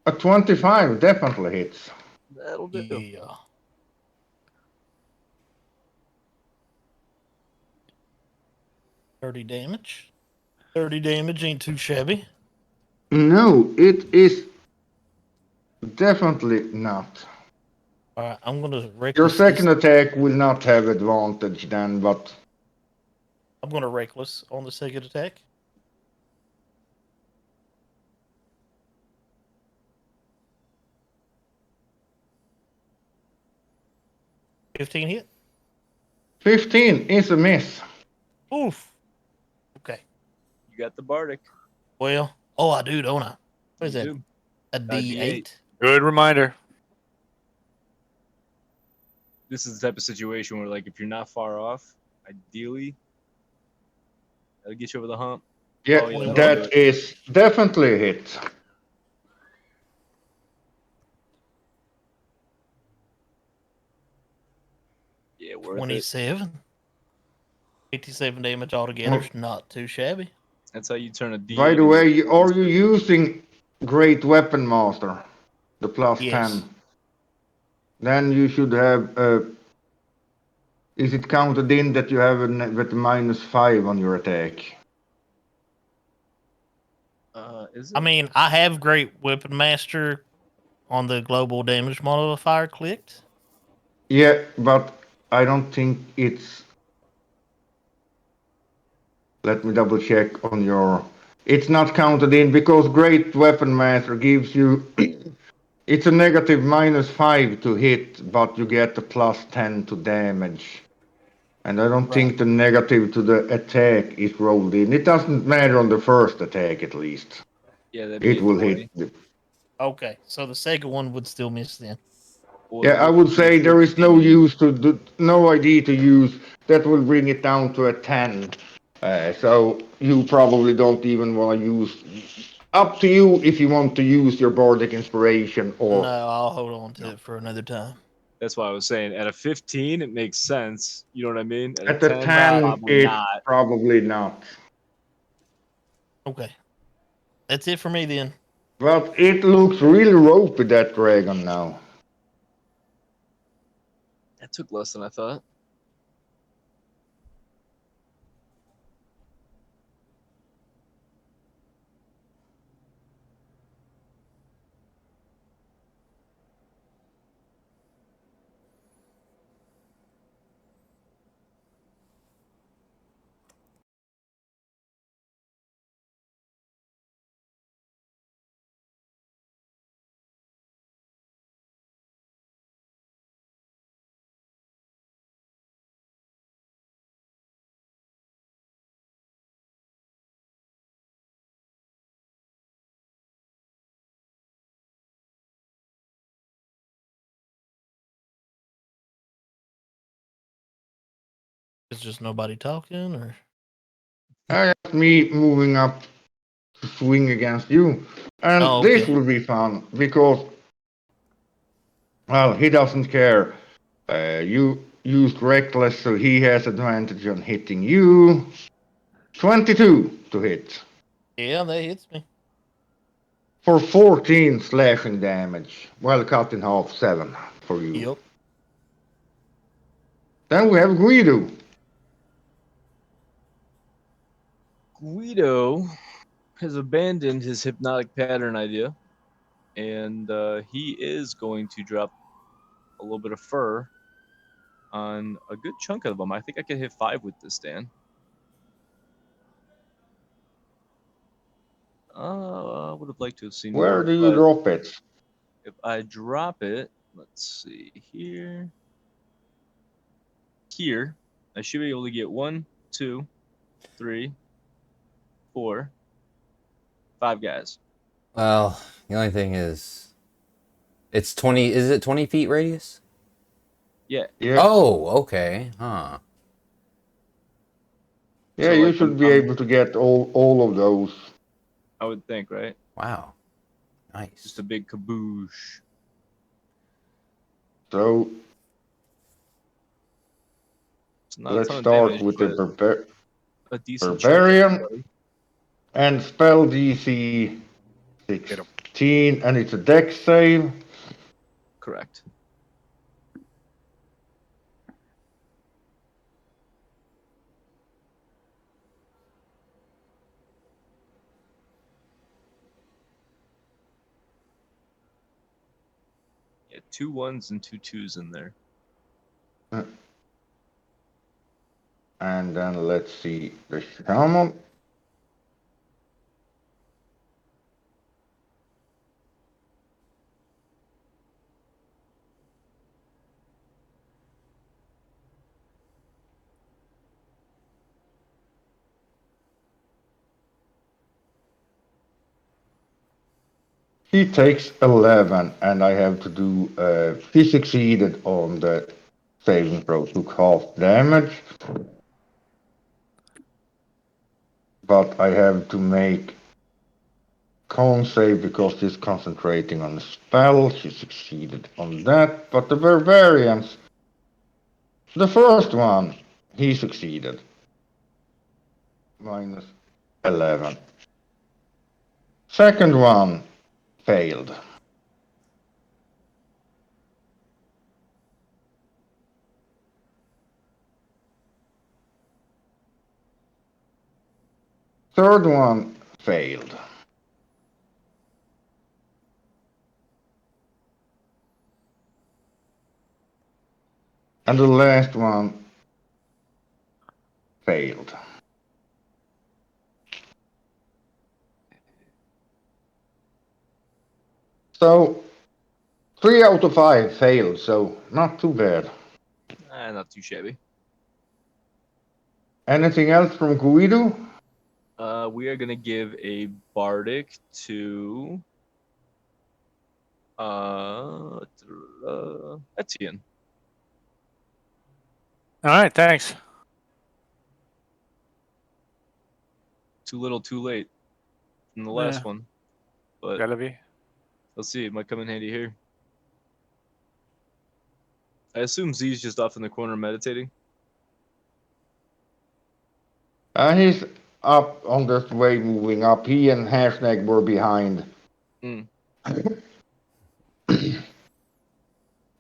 A 25 definitely hits. That'll do. Yeah. $30 damage. 30 damage ain't too shabby. No, it is definitely not. All right, I'm gonna reckless. Your second attack will not have advantage then, but I'm gonna reckless on the second attack. $15 hit. 15 is a miss. Oof. Okay. You got the Bardic. Well, I do, don't I? What is You that? do. A D8? D8. Good reminder. This is the type of situation where, like, if you're not far off, ideally, that'll get you over the hump. Yeah, Oh, yeah, that is definitely a hit. Yeah, worth it. 27. 57 damage altogether. Oh. Not too shabby. That's how you turn a D8. By the way, are you using Great Weapon Master? The plus Yes. 10. Then you should have is it counted in that you have with -5 on your attack? Is it? I mean, I have Great Weapon Master on the global damage modifier clicked. Yeah, but I don't think it's. Let me double check on your. It's not counted in because Great Weapon Master gives you. It's a negative -5 to hit, but you get a +10 to damage. And I don't think the negative to the attack is rolled in. It doesn't matter on the first attack, at least. Yeah, that'd be It a will 20. hit. Okay, so the second one would still miss then. Yeah, I would say there is no use to no idea to use. That will bring it down to a 10. So you probably don't even want to use. up to you if you want to use your bardic inspiration No, or I'll hold on to it for another time. That's why I was saying at a 15 it makes sense. You know what I mean? At a at the 10, 10 probably it's not. probably not. Okay. That's it for me then. But it looks really ropey, that dragon now. That took less than I thought. It's just nobody talking, or That's me moving up to swing against you. And oh, this okay. will be fun because, well, he doesn't care. You used reckless, so he has advantage on hitting you. 22 to hit. Yeah, that hits me. For 14 slashing damage. Well, cut in half, 7 for you. Yep. Then we have Guido. Guido has abandoned his hypnotic pattern idea, and he is going to drop a little bit of fur on a good chunk of them. I think I could hit 5 with this, Dan. I would have liked to have seen Where more, do you but drop it? if I drop it, let's see here. Here, I should be able to get 1, 2, 3, 4, 5 guys. Well, the only thing is, it's 20. Is it 20 feet radius? Yeah. Yeah, Oh, okay. Huh. yeah, So you like should be able to get all of those. I would think, right? Wow. Just Nice. a big kaboosh. So It's not a let's ton of start damage, with the but a decent chunk of barbarian everybody. and spell DC Hit 'em. 16, and it's a dex save. Correct. Yeah, 2 1s and 2 2s in there. And then let's see the shaman. He takes 11, and I have to do. He succeeded on the saving throw, took half damage. But I have to make con save because he's concentrating on the spell. She succeeded on that. But the barbarians, the first one, he succeeded. Minus 11. Second one failed. Third one failed. And the last one failed. So 3 out of 5 failed, so not too bad. Not too shabby. Anything else from Guido? We are gonna give a bardic to Etienne. All right, thanks. Too little, too late. From the Yeah. last one. but Gotta be. let's see. It might come in handy here. I assume Z's just off in the corner meditating. He's up on this way, moving up. He and Hashnag were behind. Mm.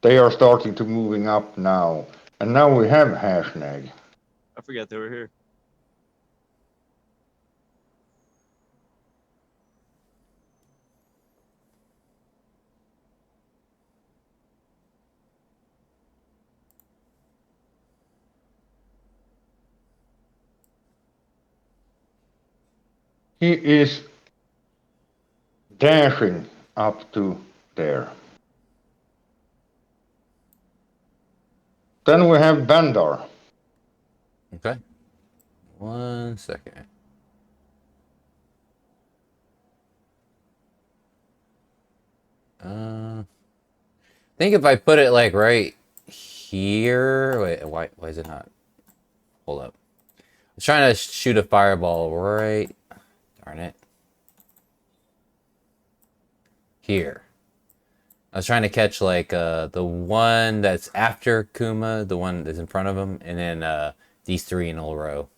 They are starting to moving up now. And now we have Hashnag. I forgot they were here. He is dashing up to there. Then we have Baldur. Okay. 1 second. I think if I put it like right here. Wait, why is it not? Hold up. I was trying to shoot a fireball right. Darn it. Here. I was trying to catch like the one that's after Kuma, the one that's in front of him, and then these three in a row.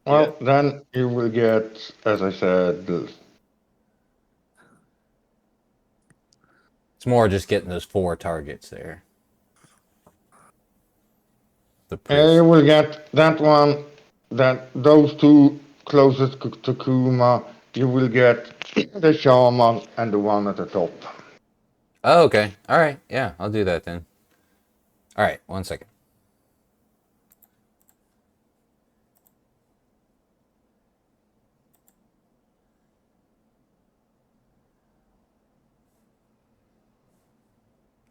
Well, then you will get, as I said, It's more just getting those 4 targets there. The priest. you will get that one, those two closest to Kuma. You will get the shaman and the one at the top. Oh, okay. All right. Yeah, I'll do that then. All right. 1 second.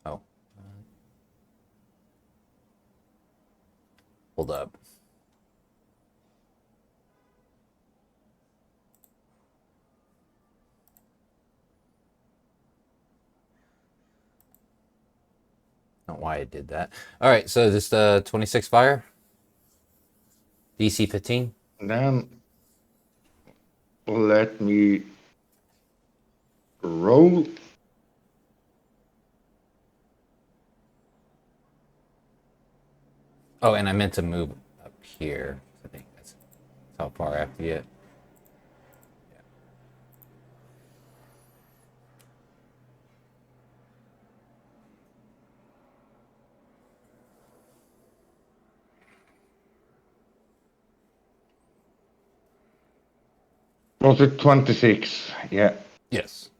Oh. Hold up. Not why I did that. All right. So this 26 fire. DC 15. Then let me roll. Oh, and I meant to move up here. I think that's how far I have to get. Was it 26? Yeah. Yes.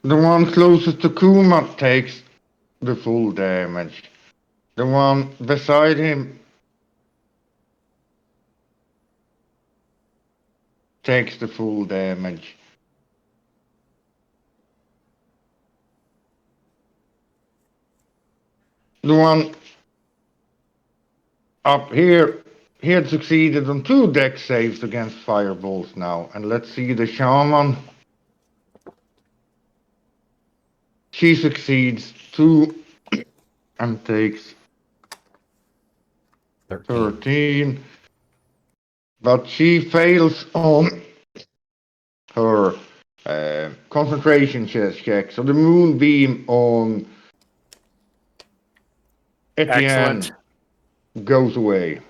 The one closest to Kuma takes the full damage. The one beside him takes the full damage. The one up here, he had succeeded on 2 dex saves against fireballs now. And let's see the shaman. She succeeds 2 and takes 13. But she fails on her concentration check. So the moonbeam on Etienne goes away.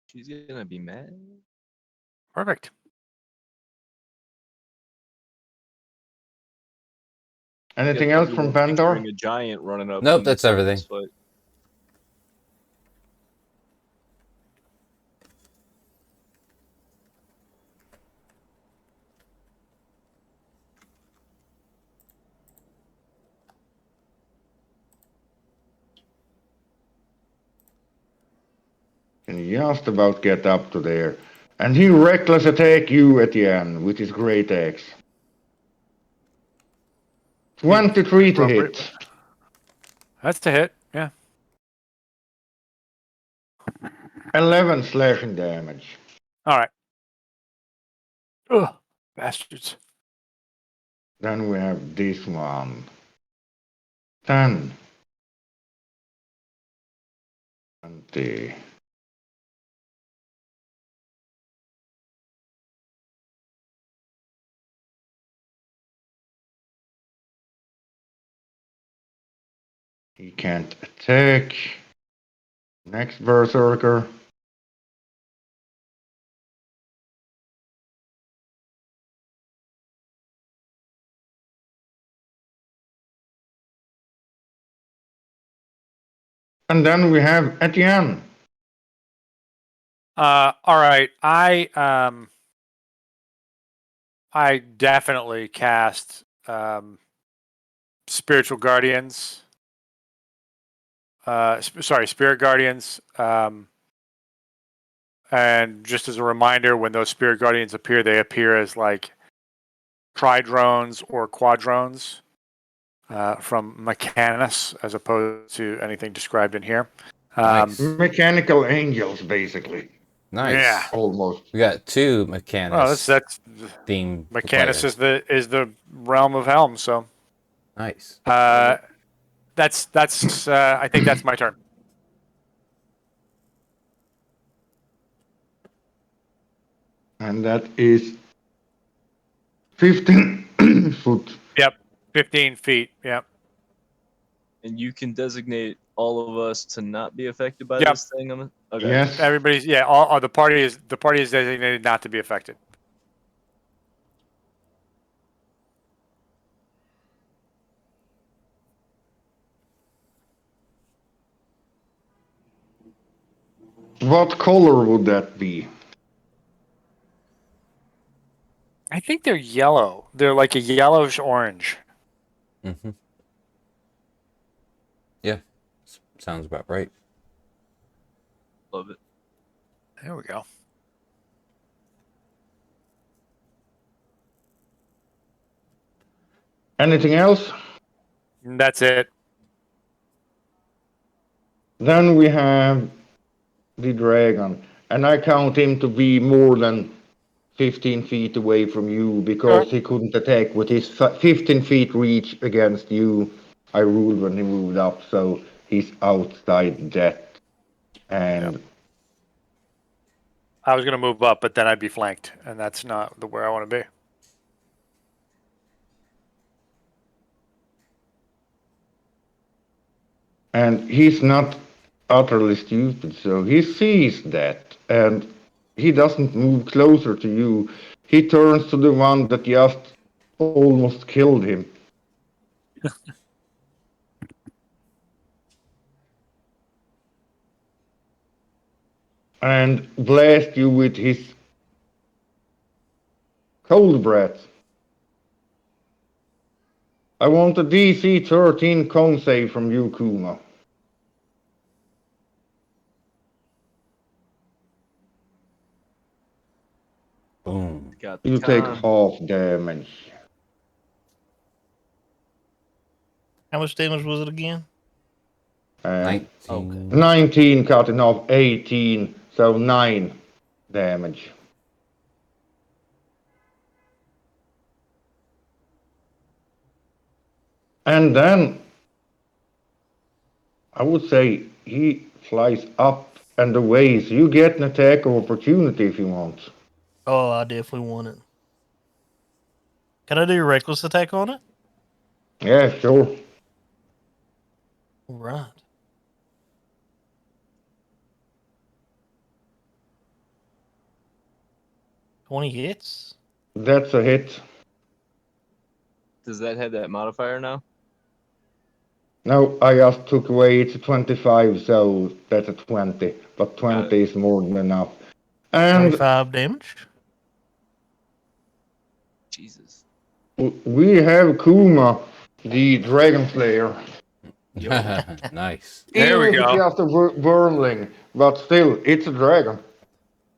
She's gonna be mad. Perfect. Anything else from Baldur? A giant running up. Nope, that's everything. Can just about get up to there. And he reckless attack you at the end with his great axe. 23 to hit. That's the hit, yeah. 11 slashing damage. Alright. Ugh, bastards. Then we have this one. 10. 20. He can't attack. Next berserker. And then we have Etienne. All right. I definitely cast spiritual guardians. Spirit guardians. And just as a reminder, when those spirit guardians appear, they appear as like tridrones or quadrones from Mechanus, as opposed to anything described in here. Nice. Mechanical angels, basically. Nice. Yeah. Almost. We got two Well, mechanics that's theme. Mechanus is the realm of Helm. So nice. that's I think that's my turn. And that is 15 foot. Yep, 15 feet. Yep. And you can designate all of us to not be affected by Yep. this thing. Okay. Yes. Everybody's all the party is designated not to be affected. What color would that be? I think they're yellow. They're like a yellowish orange. Mm-hmm. Yeah, sounds about right. Love it. There we go. Anything else? That's it. Then we have the dragon. And I count him to be more than 15 feet away from you because he couldn't attack with his 15 feet reach against you. I ruled when he moved up, so he's outside that. And Yep. I was going to move up, but then I'd be flanked, and that's not where I want to be. and he's not utterly stupid, so he sees that, and he doesn't move closer to you. He turns to the one that just almost killed him. And blast you with his cold breath. I want a DC 13 con save from you, Kuma. Boom. Got the You take con. half damage. How much damage was it again? 19. 19 cutting off 18, so 9 damage. And then I would say he flies up and away, so you get an attack of opportunity if you want. Oh, I definitely want it. Can I do a reckless attack on it? Yeah, sure. All right. $20 hits. That's a hit. Does that have that modifier now? No, I just took away it's a 25, so that's a 20. But 20 is more than enough. And 25 damage. Jesus. we have Kuma, the Dragon Slayer. Nice. There we Even if it's go. just a wormling, but still, it's a dragon.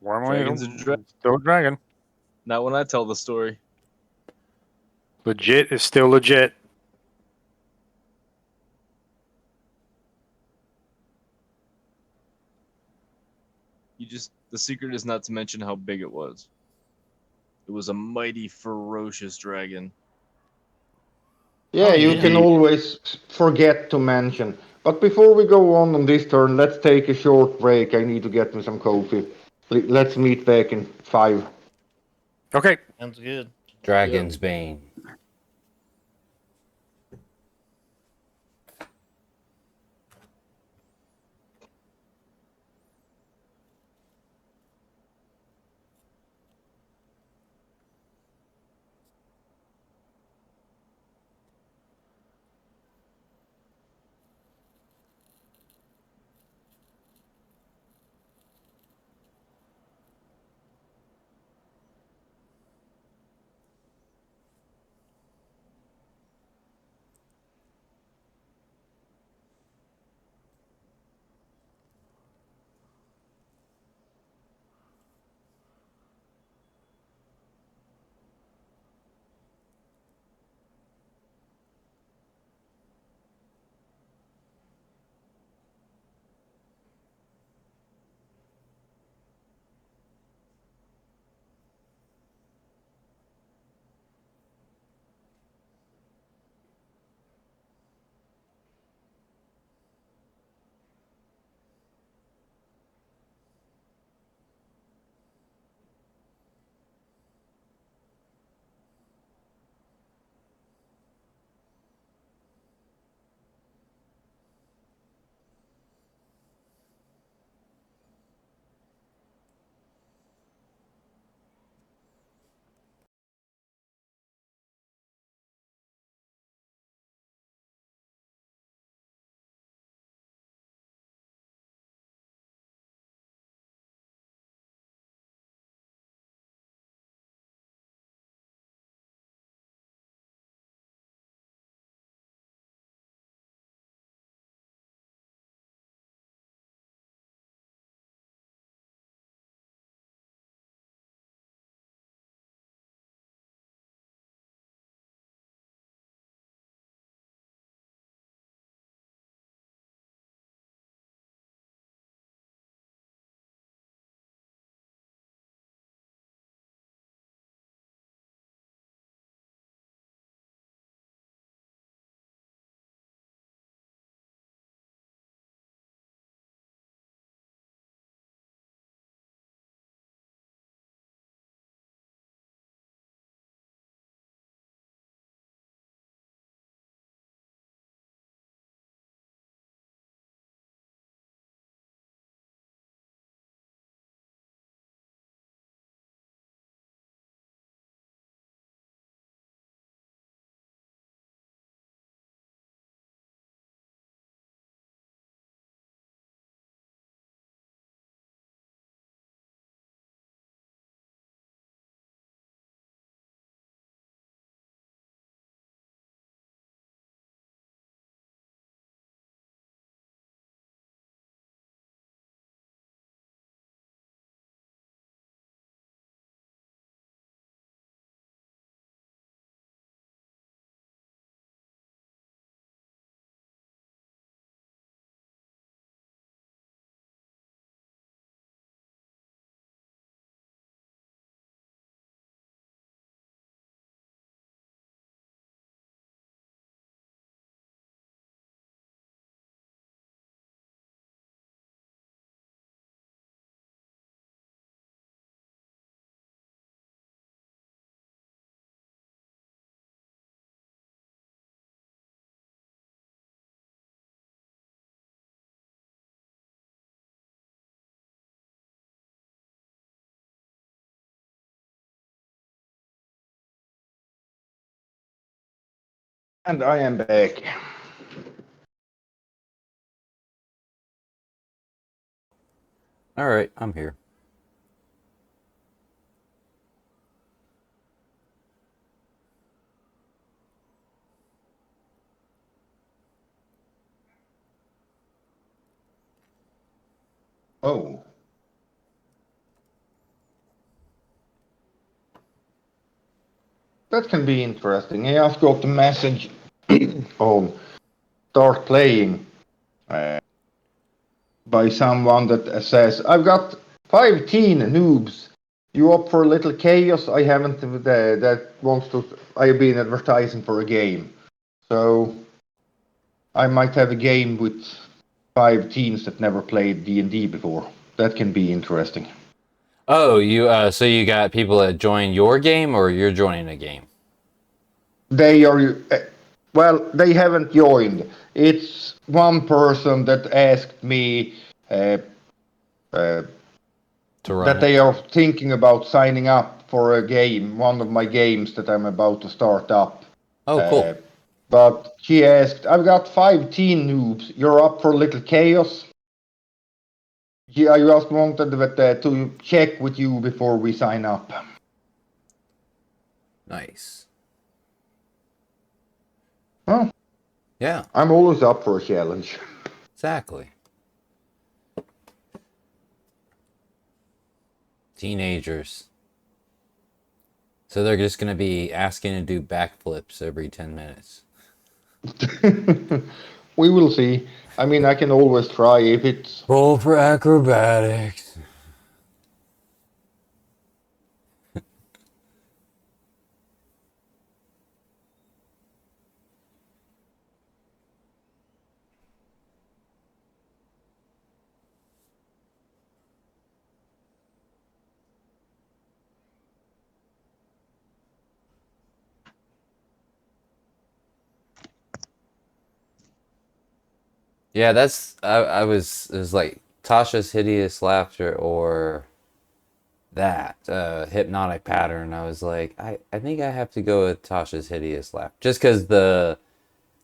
Dragon's a Still a dragon. Not when I tell the story. Legit is still legit. The secret is not to mention how big it was. It was a mighty, ferocious dragon. Yeah, Oh, you yeah. can always forget to mention, But before we go on this turn, let's take a short break. I need to get me some coffee. Let's meet back in 5. Okay. Sounds good. Dragon's Bane. And I am back. All right, I'm here. Oh. That can be interesting. I just got a message on start playing by someone that says, I've got 15 noobs. You up for a little chaos? I haven't, that wants to, I've been advertising for a game. So, I might have a game with 5 teens that never played D&D before. That can be interesting. Oh, so you got people that join your game, or you're joining a game? They are, well, they haven't joined. It's one person that asked me To run that it. they are thinking about signing up for a game, one of my games that I'm about to start up. Oh, cool. But she asked, I've got 5 teen noobs. You're up for a little chaos? Yeah, I just wanted to check with you before we sign up. Nice. Well, Yeah, I'm always up for a challenge. exactly. Teenagers. So they're just going to be asking to do backflips every 10 minutes. We will see. I mean, I can always try if it's... Roll for acrobatics. Yeah, I was, it was like Tasha's Hideous Laughter or that, Hypnotic Pattern. I was like, I think I have to go with Tasha's Hideous Laughter. Just because the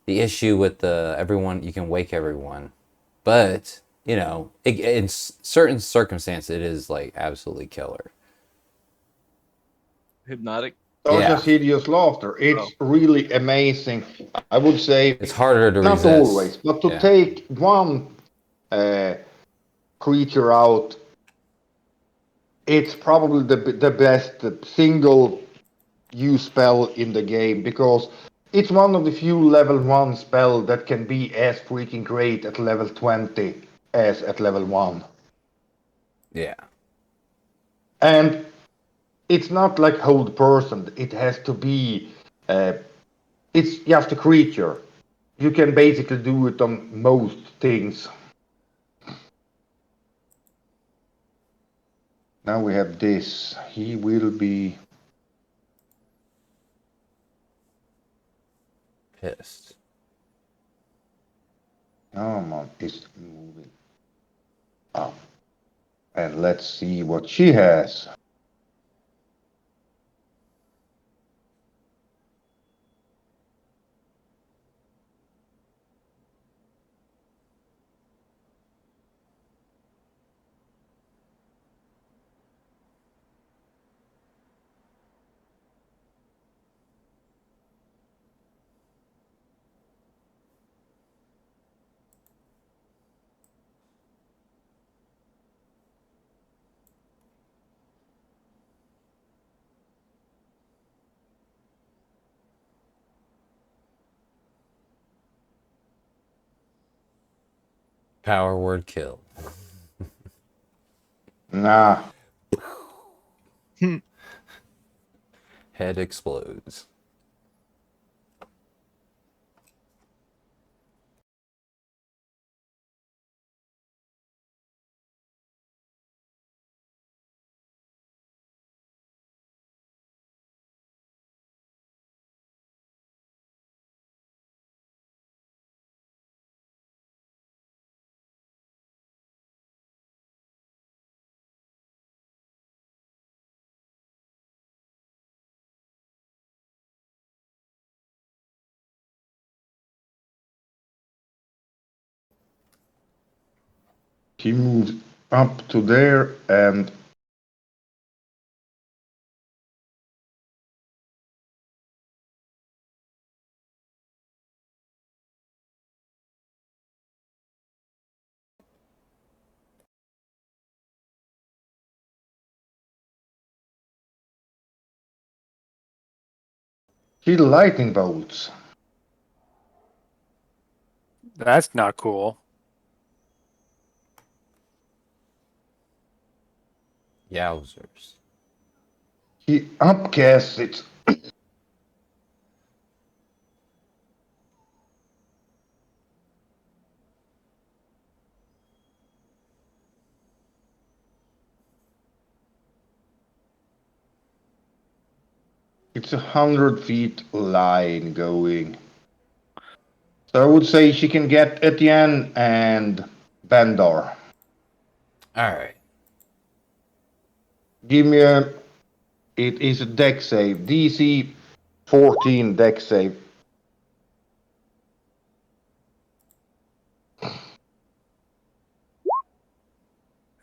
issue with the everyone, you can wake everyone. But, you know, in certain circumstances, it is like absolutely killer. Hypnotic. Yeah. Tasha's Hideous Laughter. It's really amazing. I would say, It's harder to not resist. always, but to Yeah. take one creature out, it's probably the best single use spell in the game because it's one of the few level 1 spell that can be as freaking great at level 20 as at level 1. Yeah. And it's not like hold person, it has to be, it's just a creature. You can basically do it on most things. Now we have this. He will be Pissed. come on, is moving up. And let's see what she has. Power word kill. Nah. Head explodes. He moves up to there and he lightning bolts. That's not cool. Yowzers. He upcasts it. It's 100 feet line going. So I would say she can get Etienne and Bandar. All right. Give me a. It is a deck save. DC 14 deck save.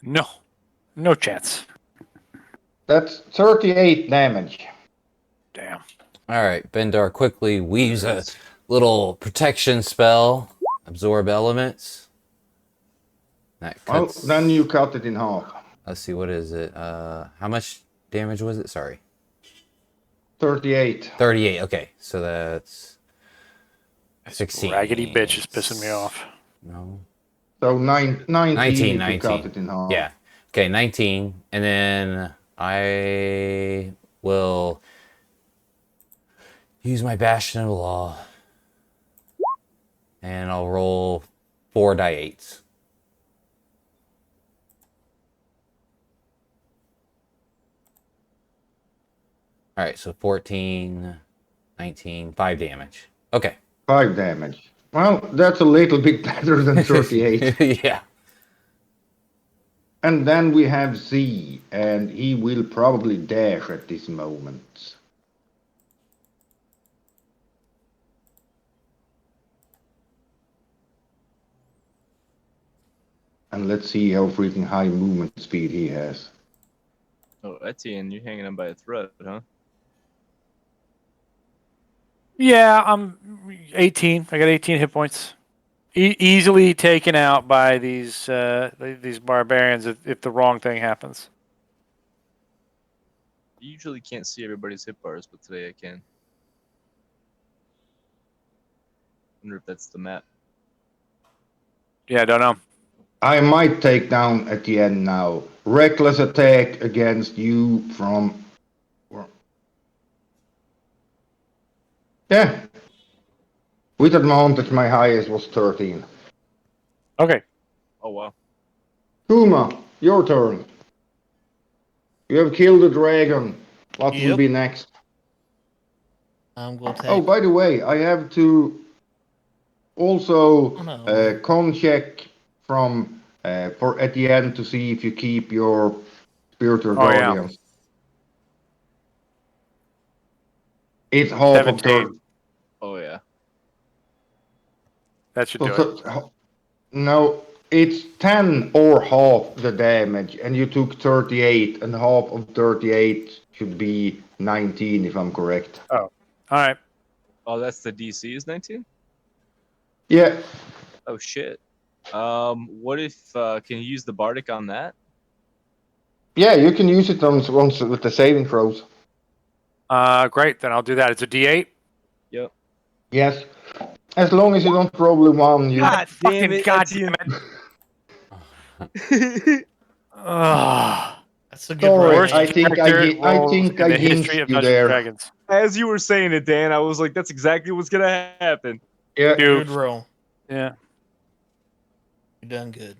No, no chance. That's 38 damage. Damn. All right. Bendar quickly weaves There it a is. little protection spell, absorb elements. That Well, cuts. then you cut it in half. Let's see, what is it? How much damage was it? Sorry. 38. 38. Okay, so that's 16. Raggedy bitch is pissing me off. No. So 19 19, if you cut 19. it in half. Yeah. Okay, 19. And then I will use my Bastion of the Law. And I'll roll 4 die 8s. All right, so 14, 19, 5 damage. Okay. 5 damage. Well, that's a little bit better than 38. Yeah. And then we have Z, and he will probably dash at this moment. And let's see how freaking high movement speed he has. Oh, Etienne, you're hanging on by a thread, huh? Yeah, I'm 18. I got 18 hit points. Easily taken out by these barbarians if the wrong thing happens. You usually can't see everybody's hit bars, but today I can. Wonder if that's the map. Yeah, I don't know. I might take down at the end now. Reckless attack against you from... Yeah. With advantage, my highest was 13. Okay. Oh wow. Kuma, your turn. You have killed the dragon. What will Yep. be next? I'm going to take. Oh, by the way, I have to also Oh, no. con check from for at the end to see if you keep your spiritual Oh, yeah. guardians. It's half of 17. Oh yeah. That should do it. No, it's 10 or half the damage, and you took 38, and half of 38 should be 19, if I'm correct. Oh, all right. Oh, that's the DC is 19? Yeah, Oh shit. What if can you use the bardic on that? yeah, you can use it once with the saving throws. Great. Then I'll do that. It's a D8. Yep. Yes, as long as you don't roll a 1, you... God damn it, God Etienne. damn it. Ugh. That's a good Sorry, roll. I think I rolls in the jinxed history of you Dungeons and there. Dragons. As you were saying it, Dan, I was like, that's exactly what's gonna happen. Yeah, Good roll. Yeah. You done good.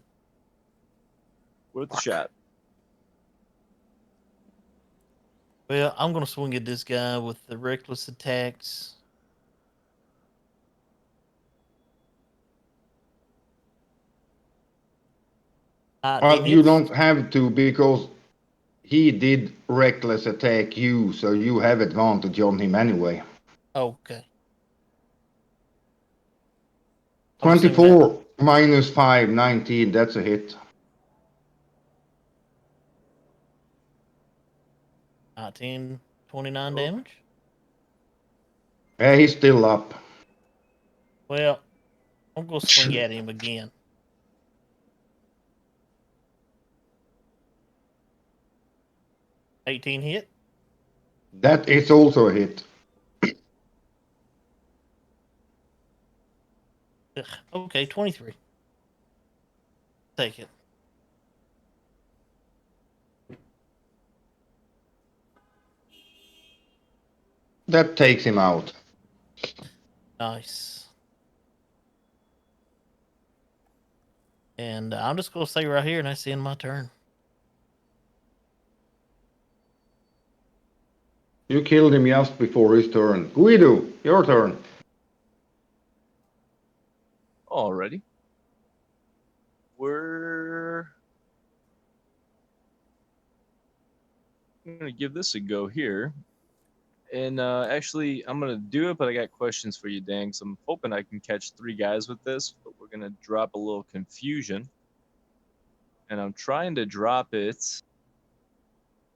Worth the shot. Well, I'm going to swing at this guy with the reckless attacks. but you don't have to because he did reckless attack you, so you have advantage on him anyway. Okay. 24 minus 5, 19, that's a hit. 19, 29 damage. Yeah, he's still up. Well, I'm going to swing at him again. $18 hit. That is also a hit. Ugh, okay, 23. Take it. That takes him out. Nice. And I'm just going to stay right here, and that's the end of my turn. You killed him just before his turn. Guido, your turn. Alrighty. I'm gonna give this a go here. And actually, I'm gonna do it, but I got questions for you, Dan. So I'm hoping I can catch 3 guys with this, but we're gonna drop a little confusion. And I'm trying to drop it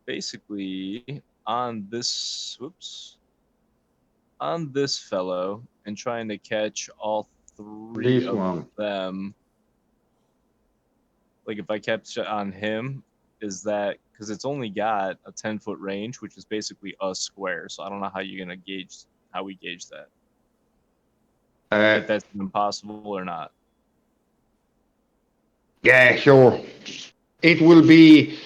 basically on this. Whoops. On this fellow, and trying to catch all 3 This of one. them. Like if I kept on him, is that because it's only got a 10-foot range, which is basically a square. So I don't know how you're gonna gauge how we gauge that. If that's impossible or not. Yeah, sure. It will be.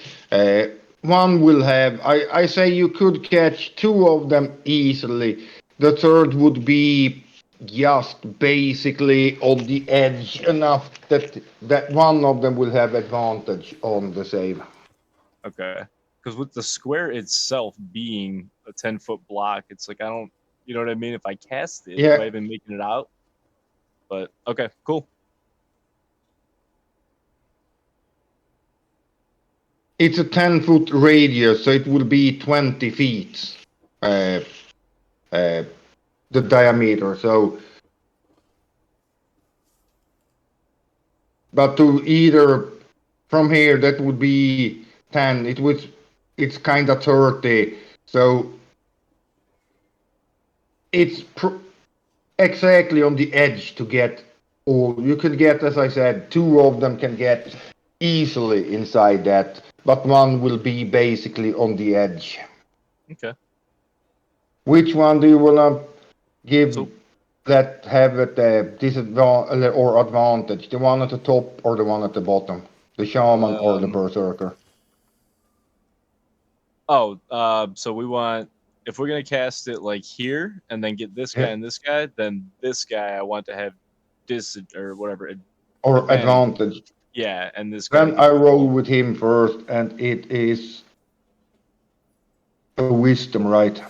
One will have. I say you could catch 2 of them easily. The third would be just basically on the edge enough that one of them will have advantage on the save. Okay. Because with the square itself being a 10-foot block, it's like I don't, you know what I mean? If I cast it, do I Yeah, even making it out? But okay, cool. it's a 10-foot radius, so it will be 20 feet. Uh, uh, the diameter. So, but to either from here that would be 10. It's kind of 30. So it's exactly on the edge to get all. You can get, as I said, 2 of them can get easily inside that, but one will be basically on the edge. Okay. Which one do you wanna give So that have at the disadvantage or advantage? The one at the top or the one at the bottom? The shaman or the um berserker? so we want, if we're gonna cast it like here and then get this guy Yeah. and this guy, then this guy I want to have or whatever Or advantage. advantage? Yeah, and this guy Then I gets roll with him first, and it is a wisdom, right?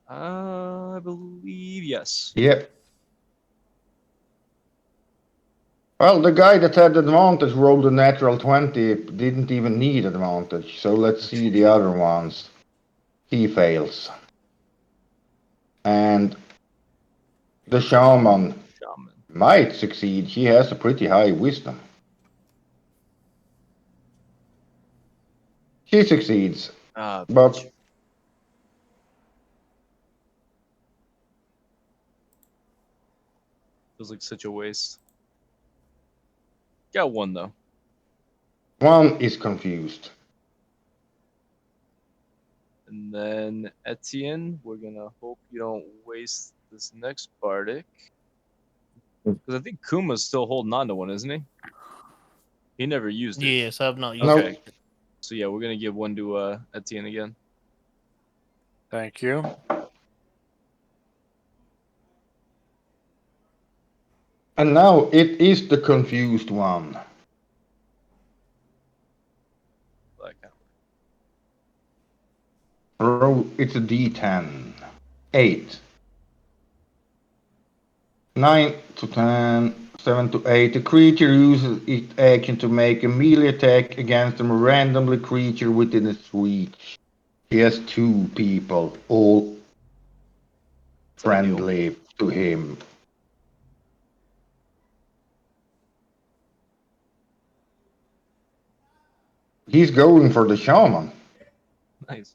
I believe yes. Yep. Well, the guy that had advantage rolled a natural 20, didn't even need advantage. So let's see the other ones. He fails. And the shaman Shaman. might succeed. He has a pretty high wisdom. He succeeds, but feels like such a waste. Got 1 though. one is confused. And then Etienne, we're gonna hope you don't waste this next Bardic. Because I think Kuma's still holding on to 1, isn't he? He never used it. Yes, I've not used Okay. it. So yeah, we're gonna give 1 to Etienne again. Thank you. And now it is the confused one. Roll, it's a d10. 8. 9 to 10, 7 to 8. The creature uses its action to make a melee attack against a randomly creature within its reach. He has 2 people, all friendly to him. He's going for the shaman. Nice.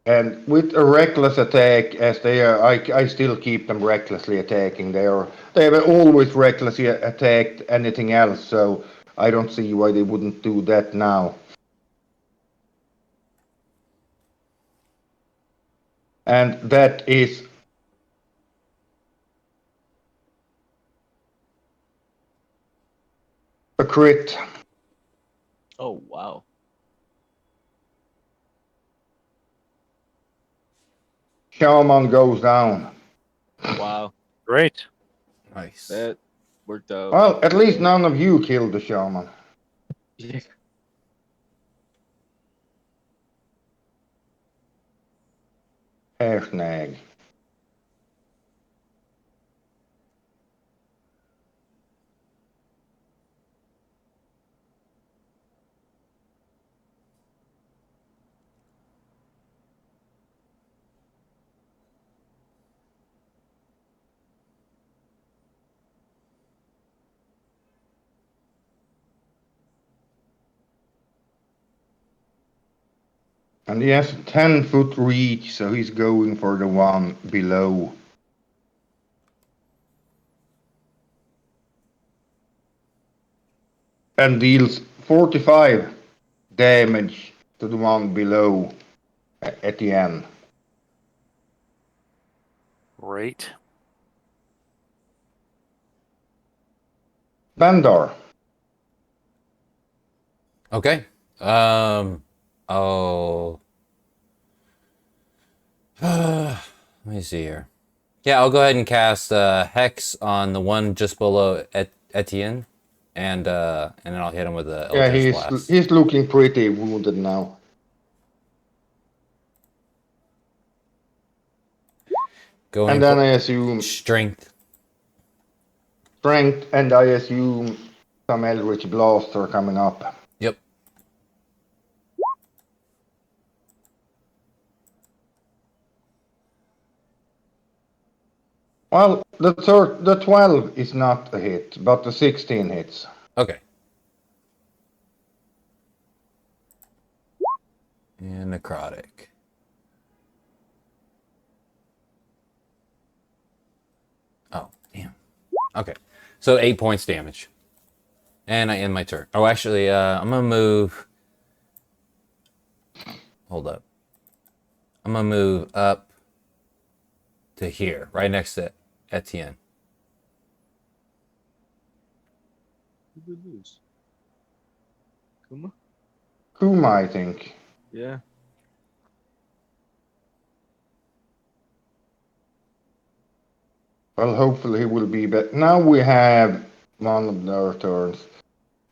And with a reckless attack, as they are, I still keep them recklessly attacking. They have always recklessly attacked anything else, so I don't see why they wouldn't do that now. And that is a crit. Oh wow. Shaman goes down. Wow. Great. Nice. That worked out. Well, at least none of you killed the shaman. Yeah. Hair snag. And he has 10-foot reach, so he's going for the one below. And deals 45 damage to the one below at the end. Great. Baldur. Okay. Oh. Let me see here. Yeah, I'll go ahead and cast Hex on the one just below Etienne, and then I'll hit him with the Yeah, Eldritch Blast. he's looking pretty wounded now. Going And then for I assume strength. strength, and I assume some Eldritch Blast are coming up. Yep. Well, the 12 is not a hit, but the 16 hits. Okay. And necrotic. Oh, damn. Okay. So 8 points damage. And I end my turn. Oh, actually, I'm going to move. Hold up. I'm going to move up to here, right next to Etienne. Who did we lose? Kuma? Kuma, I think. Yeah. Well, hopefully he will be back. Now we have one of their turns.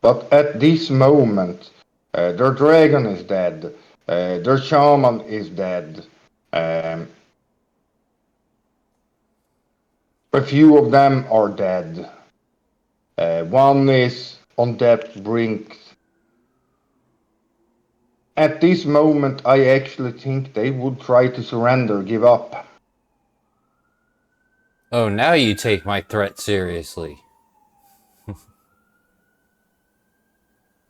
But at this moment, their dragon is dead. Their shaman is dead. A few of them are dead. One is on death's brink. At this moment, I actually think they would try to surrender, give up. Oh, now you take my threat seriously.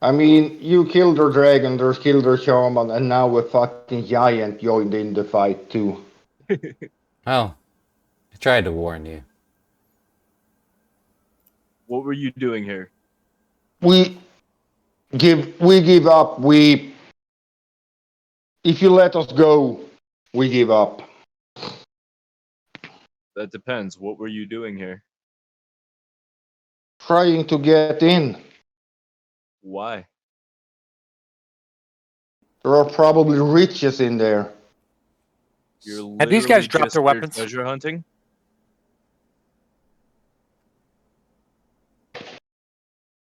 I mean, you killed their dragon, they killed their shaman, and now a fucking giant joined in the fight too. Well, I tried to warn you. What were you doing here? We give up. If you let us go, we give up. That depends. What were you doing here? Trying to get in. Why? There are probably riches in there. You're Have these guys literally dropped just their here weapons? treasure hunting?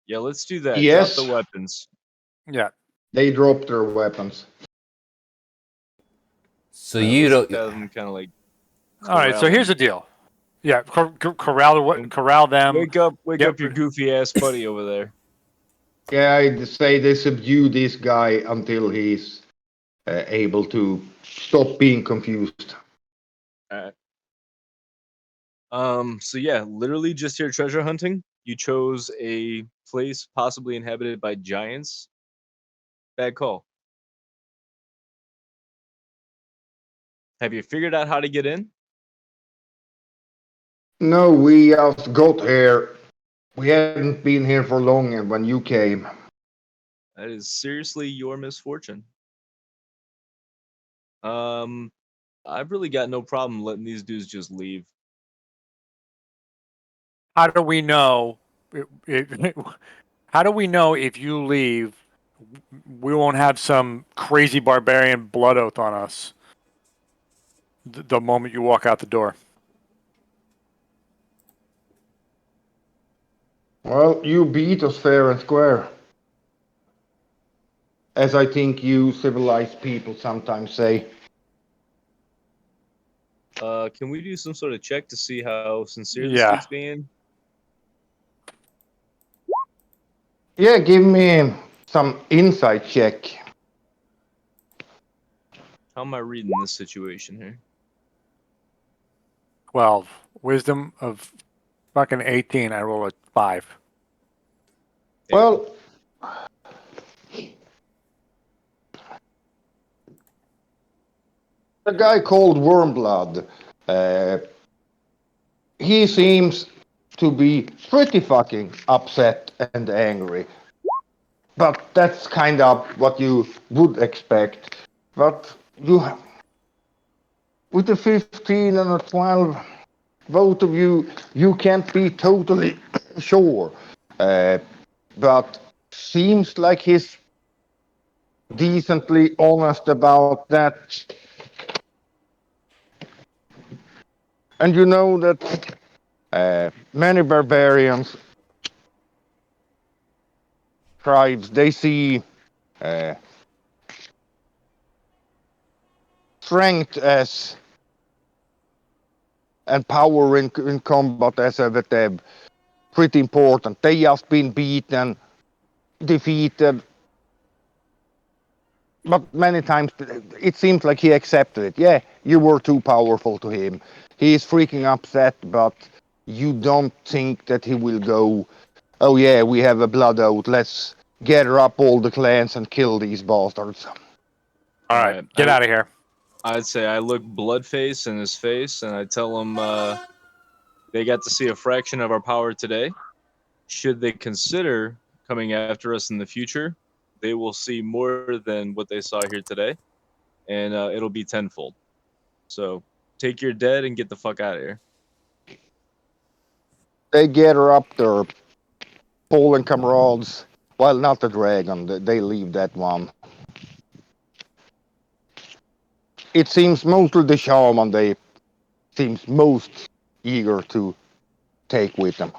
Yeah, let's do that. Yes. Drop the weapons. Yeah. They dropped their weapons. So you Let's don't. have them kind of like. All right. So here's the deal. Yeah. Corral them. Wake up Yep. your goofy ass buddy over there. Yeah, I'd say they subdue this guy until he's able to stop being confused. Alright. So yeah, literally just here treasure hunting. You chose a place possibly inhabited by giants. Bad call. Have you figured out how to get in? No, we just got here. We hadn't been here for long when you came. That is seriously your misfortune. I've really got no problem letting these dudes just leave. How do we know? How do we know if you leave, we won't have some crazy barbarian blood oath on us the moment you walk out the door? Well, you beat us fair and square. As I think you civilized people sometimes say. Can we do some sort of check to see how sincere this Yeah. dude's being? Yeah, give me some insight check. How am I reading this situation here? 12. Wisdom of fucking 18. I roll a 5. Well, a guy called Wormblood, he seems to be pretty fucking upset and angry. But that's kind of what you would expect. But you, with a 15 and a 12, both of you can't be totally sure. But seems like he's decently honest about that. And you know that many barbarians tribes they see uh, strength as and power in combat as a pretty important. They just been beaten, defeated, but many times it seems like he accepted it. Yeah, you were too powerful to him. He is freaking upset, but you don't think that he will go, oh yeah, we have a blood oath, let's gather up all the clans and kill these bastards. All right. Get out of here. I'd say I look Bloodface in his face and I tell him they got to see a fraction of our power today. Should they consider coming after us in the future, they will see more than what they saw here today, and it'll be tenfold. So take your dead and get the fuck out of here. They gather up their fallen comrades. Well, not the dragon, they leave that one. It seems mostly the shaman they seems most eager to take with them.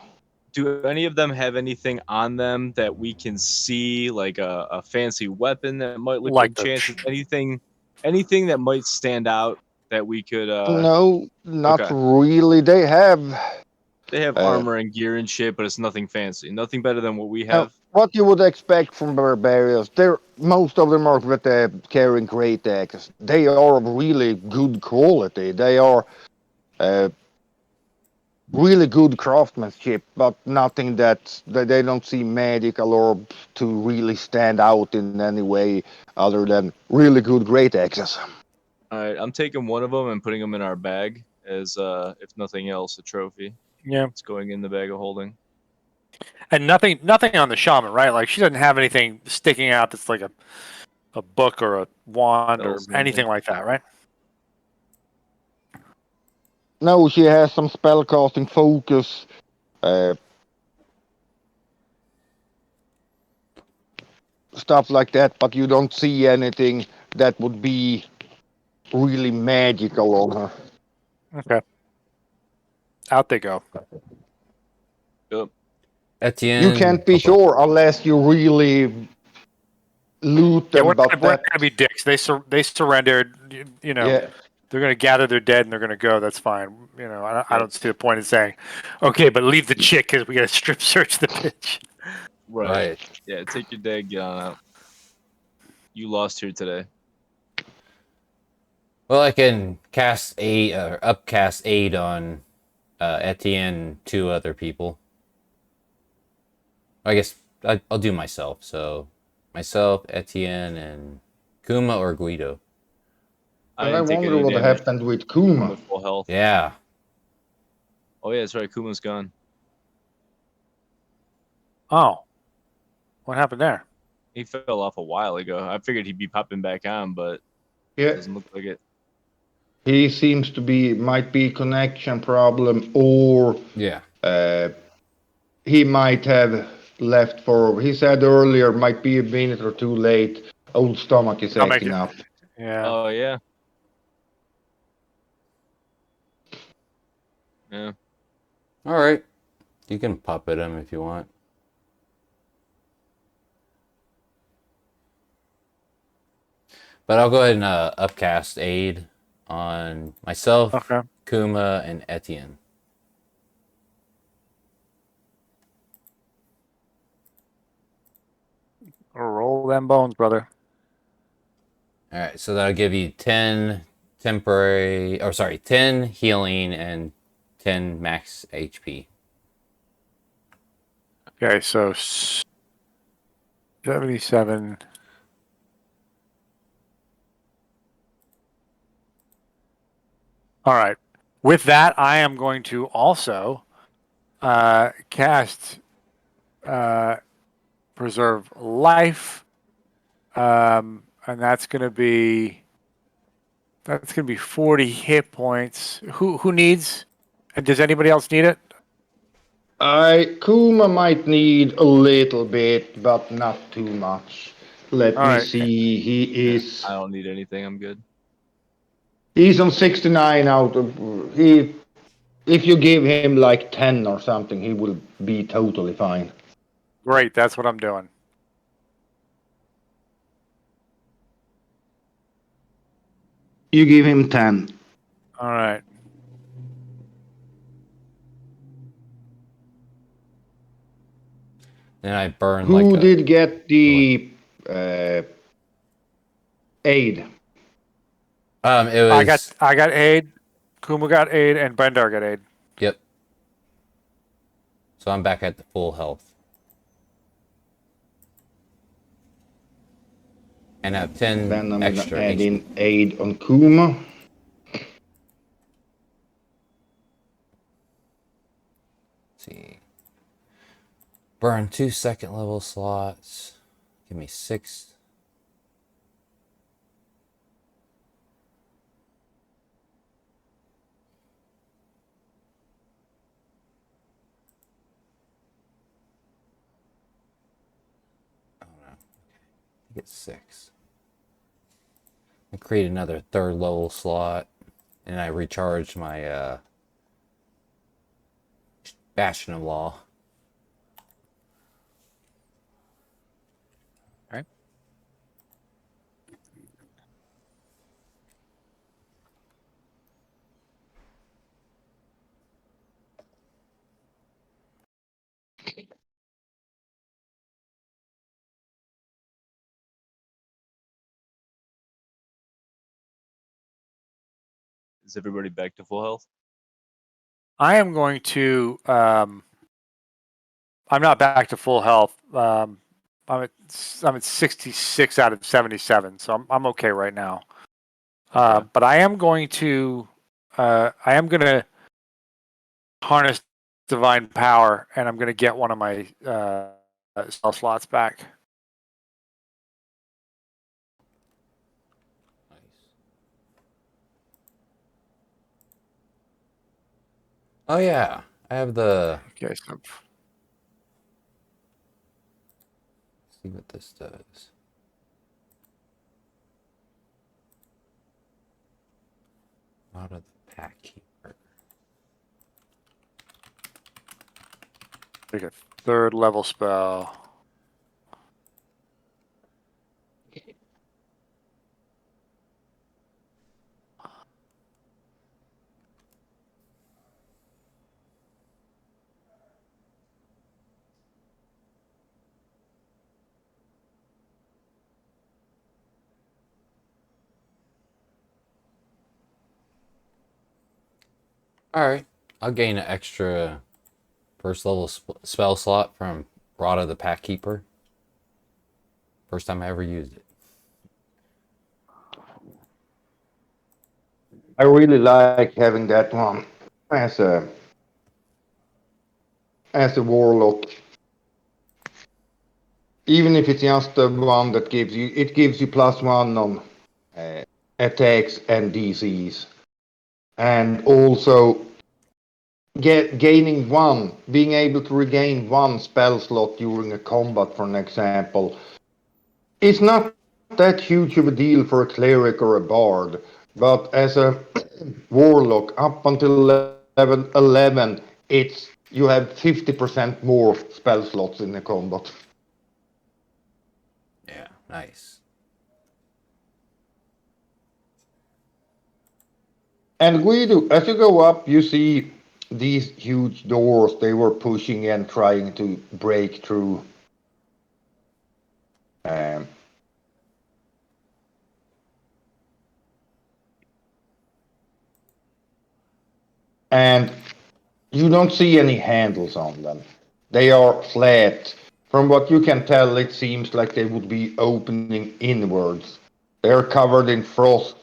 Do any of them have anything on them that we can see, like a fancy weapon that might look Like the enchanted? Anything that might stand out that we could? No, not Okay. really. They have They have armor and gear and shit, but it's nothing fancy. Nothing better than what we now, have. what you would expect from barbarians. They're most of them are with carrying great axes. They are of really good quality. They are uh, really good craftsmanship, but nothing that they don't see magical or to really stand out in any way other than really good great axes. All right, I'm taking one of them and putting them in our bag as, if nothing else, a trophy. Yeah. It's going in the bag of holding. And nothing on the shaman, right? Like she doesn't have anything sticking out that's like a book or a wand or Spells or anything anything. like that, right? No, she has some spellcasting focus. Uh, Stuff like that, but you don't see anything that would be really magical on her. Okay. Out they go. Yep. Etienne. You can't be sure unless you really loot Yeah, them, we're but gonna be dicks. They surrendered. You know, yeah, they're gonna gather their dead and they're gonna go. That's fine. You know, I Yeah. don't see the point in saying, okay, but leave the chick because we gotta strip search the bitch. Right. Yeah, take your day, get on out. You lost here today. Well, I can cast aid or upcast aid on Etienne and 2 other people. I guess I'll do myself. So myself, Etienne, and Kuma or Guido. I and I didn't take wonder any what damage. happened with I'm Kuma. at full health. Yeah. Oh yeah, that's right. Kuma's gone. Oh, what happened there? He fell off a while ago. I figured he'd be popping back on, but Yeah, doesn't look like it. he seems to be might be connection problem, or Yeah. he might have left for. He said earlier might be a minute or two late. Old stomach is Stomach. acting up. Yeah. Oh yeah. Yeah. All right. You can puppet him if you want. But I'll go ahead and upcast aid on myself, Okay. Kuma, and Etienne. Roll them bones, brother. All right, so that'll give you 10 temporary, or sorry, 10 healing and 10 max HP. Okay, so 77. All right. With that, I am going to also cast Preserve Life, and that's going to be 40 hit points. Who needs? And does anybody else need it? Kuma might need a little bit, but not too much. Let All me right. see. He is. I don't need anything. I'm good. He's on 69 out of. He. If you give him like 10 or something, he will be totally fine. Great. That's what I'm doing. You give him 10. All right. Then I burn Who like a... did get the aid? It was... I got aid. Kuma got aid, and Bendar got aid. Yep. So I'm back at the full health. And I have 10 Then I'm extra gonna add HP. in aid on Kuma. Let's see. Burn 2 second level slots. Give me 6. Oh no. I get 6. I create another 3rd level slot. And I recharge my Bastion of Law. Okay. Is everybody back to full health? I am going to. I'm not back to full health. I'm at 66 out of 77, so I'm okay right now. Okay. But I am going to. I am going to harness divine power, and I'm going to get one of my spell slots back. Nice. Oh yeah, I have the... Okay, so See what this does. Out of the pack keeper. take a 3rd level spell. Alright, I'll gain an extra 1st level spell slot from Rod of the Pack Keeper. First time I ever used it. I really like having that one as a warlock. Even if it's just the one that gives you +1 on attacks and DCs, and also being able to regain 1 spell slot during a combat, for an example. It's not that huge of a deal for a cleric or a bard, but as a warlock up until level 11, it's you have 50% more spell slots in the combat. Yeah, nice. And Guido, as you go up, you see these huge doors they were pushing and trying to break through. Um, and you don't see any handles on them. They are flat. From what you can tell, it seems like they would be opening inwards. They're covered in frost.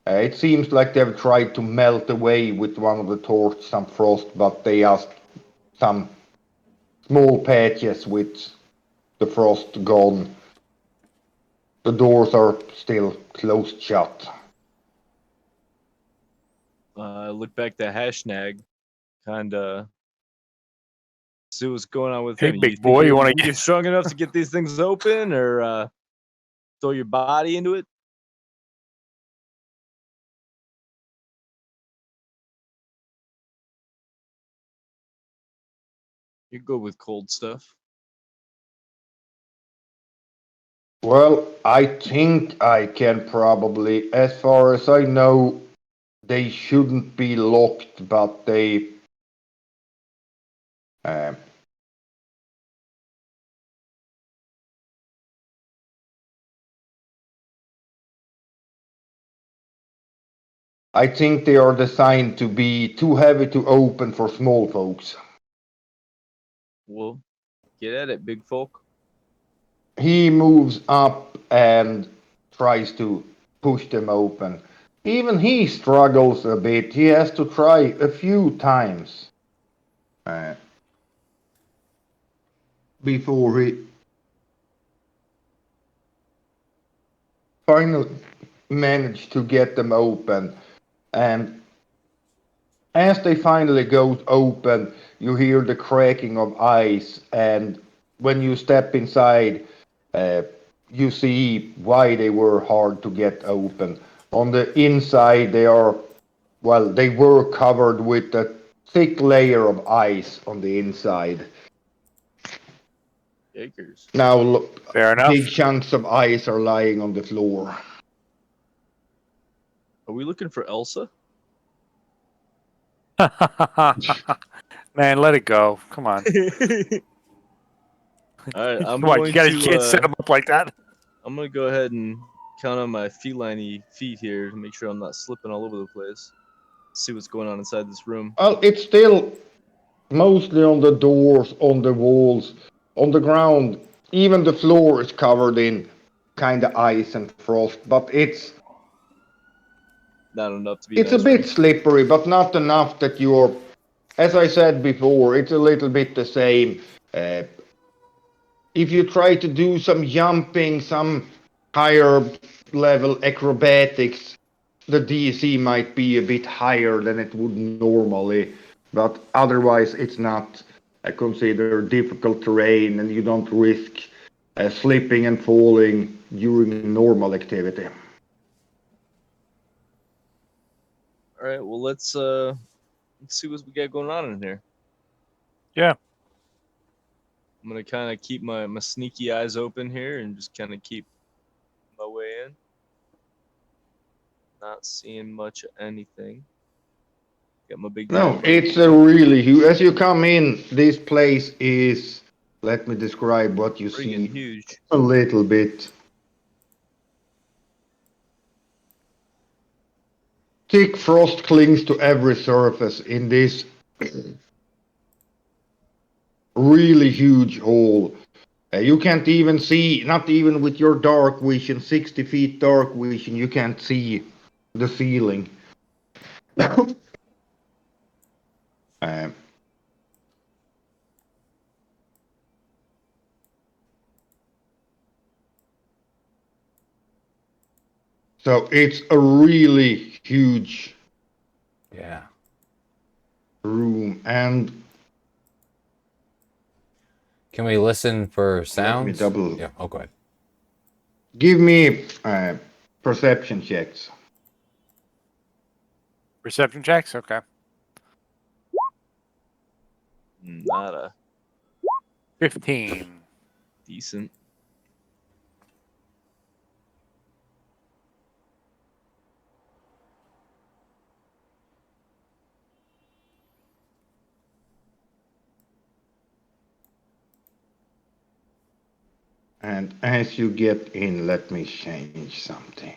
It seems like they've tried to melt away with one of the torch some frost, but they just some small patches with the frost gone. The doors are still closed shut. Look back to Hashnag, kind of see what's going on with Hey, him. You big think boy, you want you're strong enough to get these things open, or throw your body into it? You're good with cold stuff. Well, I think I can probably, as far as I know, they shouldn't be locked, but they. Uh, I think they are designed to be too heavy to open for small folks. Well, get at it, big folk. He moves up and tries to push them open. Even he struggles a bit. He has to try a few times before he finally managed to get them open. And as they finally go open, you hear the cracking of ice, and when you step inside, uh, you see why they were hard to get open. On the inside, they were covered with a thick layer of ice on the inside. Acres. Now, look, Fair enough. big chunks of ice are lying on the floor. Are we looking for Elsa? Man, let it go. Come on. All right, I'm Come on, going you can't set to. them up like that. I'm gonna go ahead and count on my feline feet here to make sure I'm not slipping all over the place. See what's going on inside this room. Well, it's still mostly on the doors, on the walls, on the ground. Even the floor is covered in kind of ice and frost, but Not enough to be it's a nice bit room. slippery, but not enough that you're. As I said before, it's a little bit the same. Uh, if you try to do some jumping, some higher level acrobatics, the DC might be a bit higher than it would normally, but otherwise it's not considered difficult terrain and you don't risk slipping and falling during normal activity. All right, well let's see what we got going on in here. Yeah. I'm gonna kind of keep my sneaky eyes open here and just kind of keep my way in. Not seeing much of anything. Got my big No, dynamite. it's a really huge. As you come in, this place is. Let me describe what you Friggin' see huge. a little bit. Thick frost clings to every surface in this really huge hole. You can't even see, not even with your dark vision, 60 feet dark vision, you can't see the ceiling. uh, so it's a really huge Yeah. room, and Can we listen for let me sounds? double. Yeah. Oh, go ahead. Give me perception checks. Perception checks? Okay. Nada. 15. Decent. And as you get in, let me change something.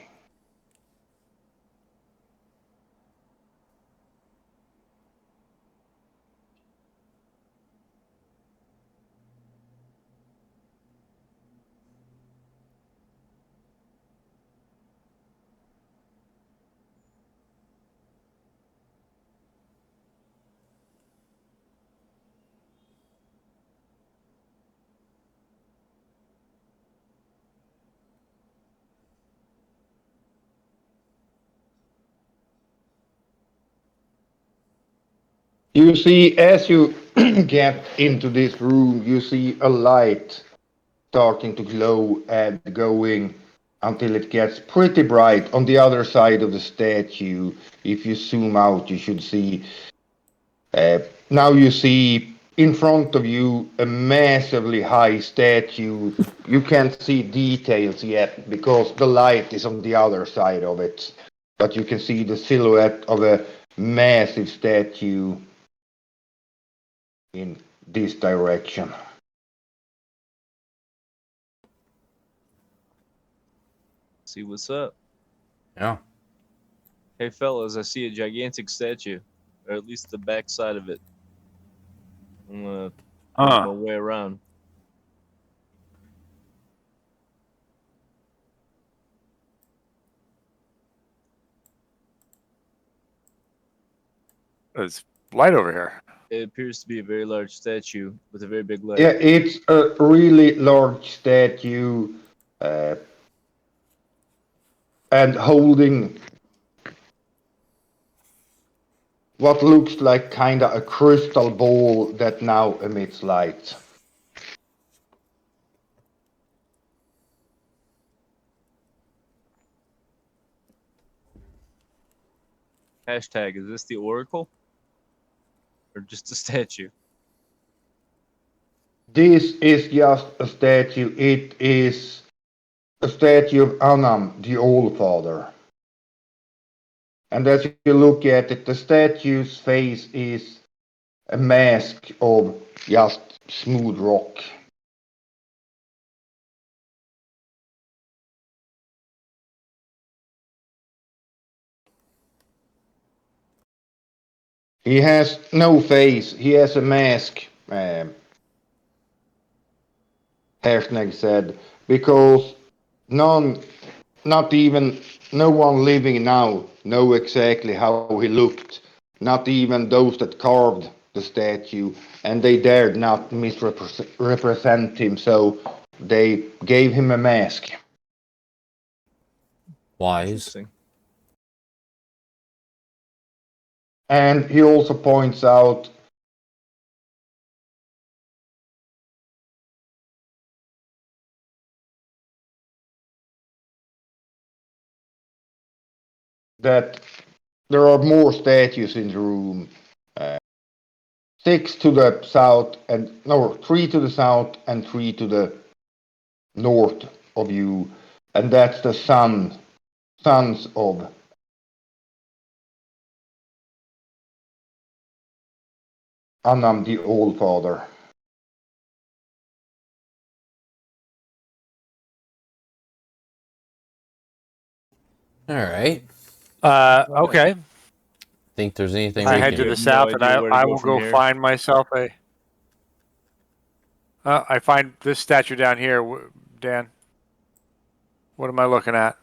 You see, as you get into this room, you see a light starting to glow and going until it gets pretty bright on the other side of the statue. If you zoom out, you should see. Now you see in front of you a massively high statue. You can't see details yet because the light is on the other side of it. But you can see the silhouette of a massive statue in this direction. See what's up. Yeah. Hey, fellas, I see a gigantic statue, or at least the back side of it. I'm gonna make my way around. There's light over here. It appears to be a very large statue with a very big leg. Yeah, it's a really large statue and holding what looks like kind of a crystal ball that now emits light. Hashtag, is this the Oracle? Or just a statue? This is just a statue. It is a statue of Anam, the Allfather. And as you look at it, the statue's face is a mask of just smooth rock. He has no face. He has a mask, Hersnag said, because not even no one living now know exactly how he looked. Not even those that carved the statue, and they dared not misrepresent him, so they gave him a mask. Wise. Interesting. And he also points out that there are more statues in the room. 6 to the south, and no, 3 to the south and 3 to the north of you, and that's the sons of Anam the Allfather. All right. Okay. Think there's anything I we head can to do? the no south, and idea where to I go will from go here. find myself a. I find this statue down here, Dan. What am I looking at?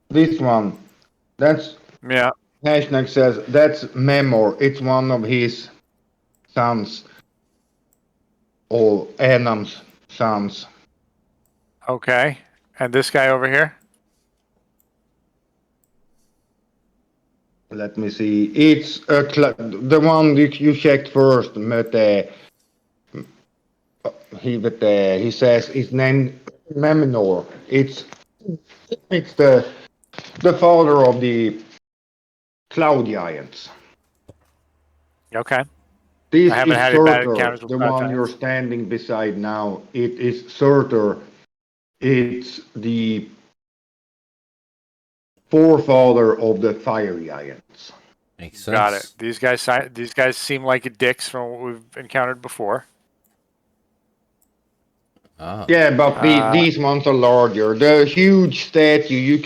This one, that's Yeah. Hashnak says that's Memor. It's one of his sons, or Anam's sons. Okay. And this guy over here? Let me see. It's the one that you checked first, but he says it's named Meminor. It's the father of the cloud giants. Okay. This I haven't is had any bad Surtur, encounters with the bad one you're giants. standing beside now. It is Surtur. It's the forefather of the fire giants. Makes Got it. sense. These guys seem like dicks from what we've encountered before. Oh. Yeah, but these ones are larger. The huge statue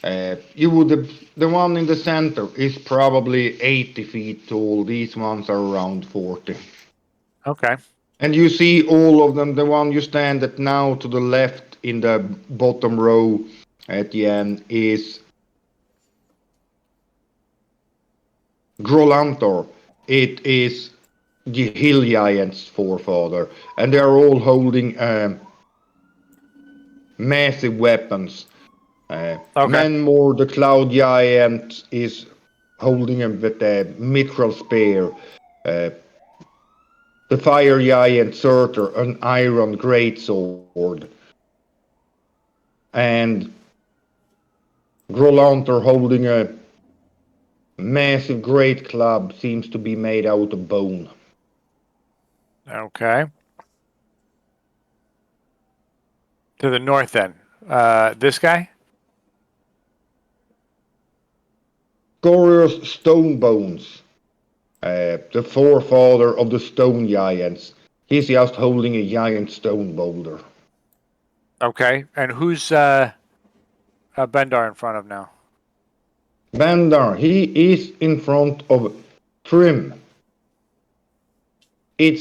the one in the center is probably 80 feet tall. These ones are around 40. Okay. And you see all of them. The one you stand at now to the left in the bottom row at the end is Grolantor. It is the hill giant's forefather. And they are all holding massive weapons. Okay. Manmore, the cloud giant, is holding him with a mithril spear. The fire giant Surtur, an iron greatsword. And Grolantor holding a massive great club, seems to be made out of bone. Okay. To the north, then. This guy. Gorius Stonebones, the forefather of the stone giants. He's just holding a giant stone boulder. Okay. And who's Bendar in front of now? Bandar, he is in front of Trim. And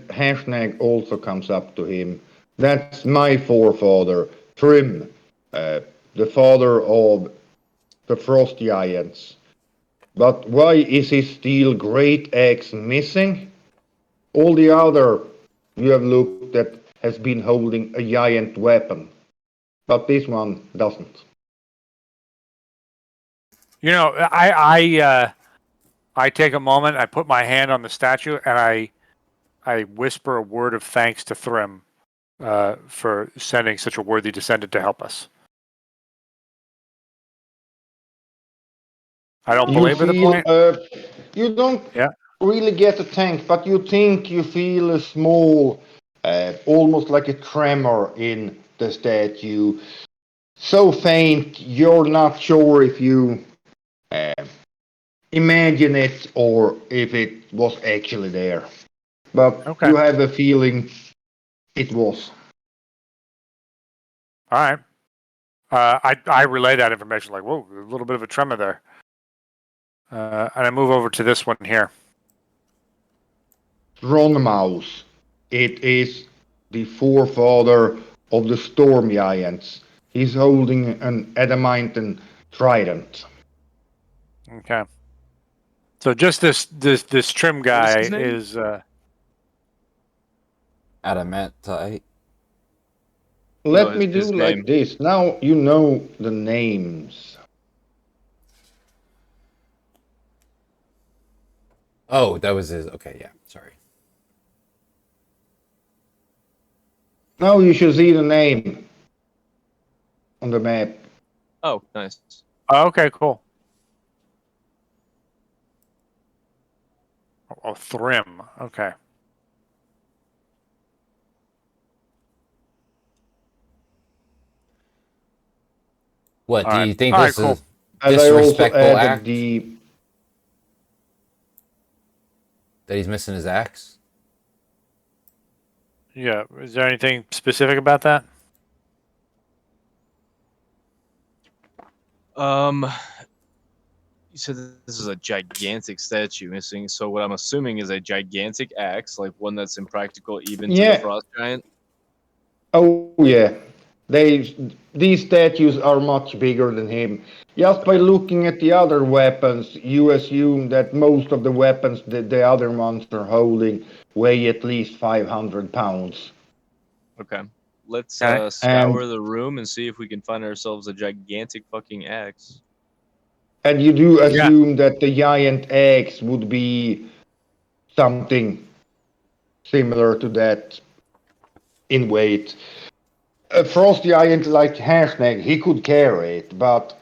Hashnag also comes up to him. That's my forefather, Trim, the father of the frost giants. But why is his steel great axe missing? All the other you have looked at has been holding a giant weapon, but this one doesn't. You know, I take a moment. I put my hand on the statue and I whisper a word of thanks to Thrym for sending such a worthy descendant to help us. I don't belabor the point. You don't Yeah. really get a tank, but you think you feel a small, almost like a tremor in the statue. So faint, you're not sure if you imagine it or if it was actually there. But Okay. you have a feeling it was. All right. I relay that information like, whoa, a little bit of a tremor there. And I move over to this one here. Ronmaus. It is the forefather of the storm giants. He's holding an adamantine trident. Okay. So just this trim guy his name? is Adamantite. Let me his do name. like this. Now you know the names. Oh, that was his. Okay, yeah. Sorry. Now you should see the name on the map. Oh, nice. okay, cool. Oh, Thrym. Okay. What All do right. you think All this right, cool. is And I also disrespectful added act the that he's missing his axe? Yeah. Is there anything specific about that? You said this is a gigantic statue missing, so what I'm assuming is a gigantic axe, like one that's impractical even to the frost giant. Oh yeah. These statues are much bigger than him. Just by looking at the other weapons, you assume that most of the weapons that the other ones are holding weigh at least 500 pounds. Okay. Let's Okay. scour the room and see if we can find ourselves a gigantic fucking axe. And you do Yeah. assume that the giant axe would be something similar to that in weight. A frost giant like Hashnag, he could carry it, but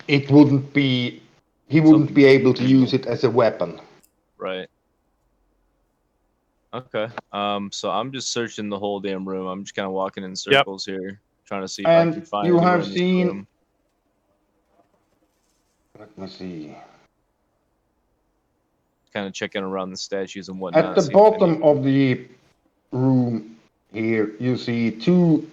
it wouldn't be he wouldn't Something be able to use it as a weapon. Right. Okay. So I'm just searching the whole damn room. I'm just kind of walking in circles here, trying to see if I can And find you anywhere have in this seen. room. Let me see. Kind of checking around the statues and whatnot. At the see if any- bottom of the room here, you see two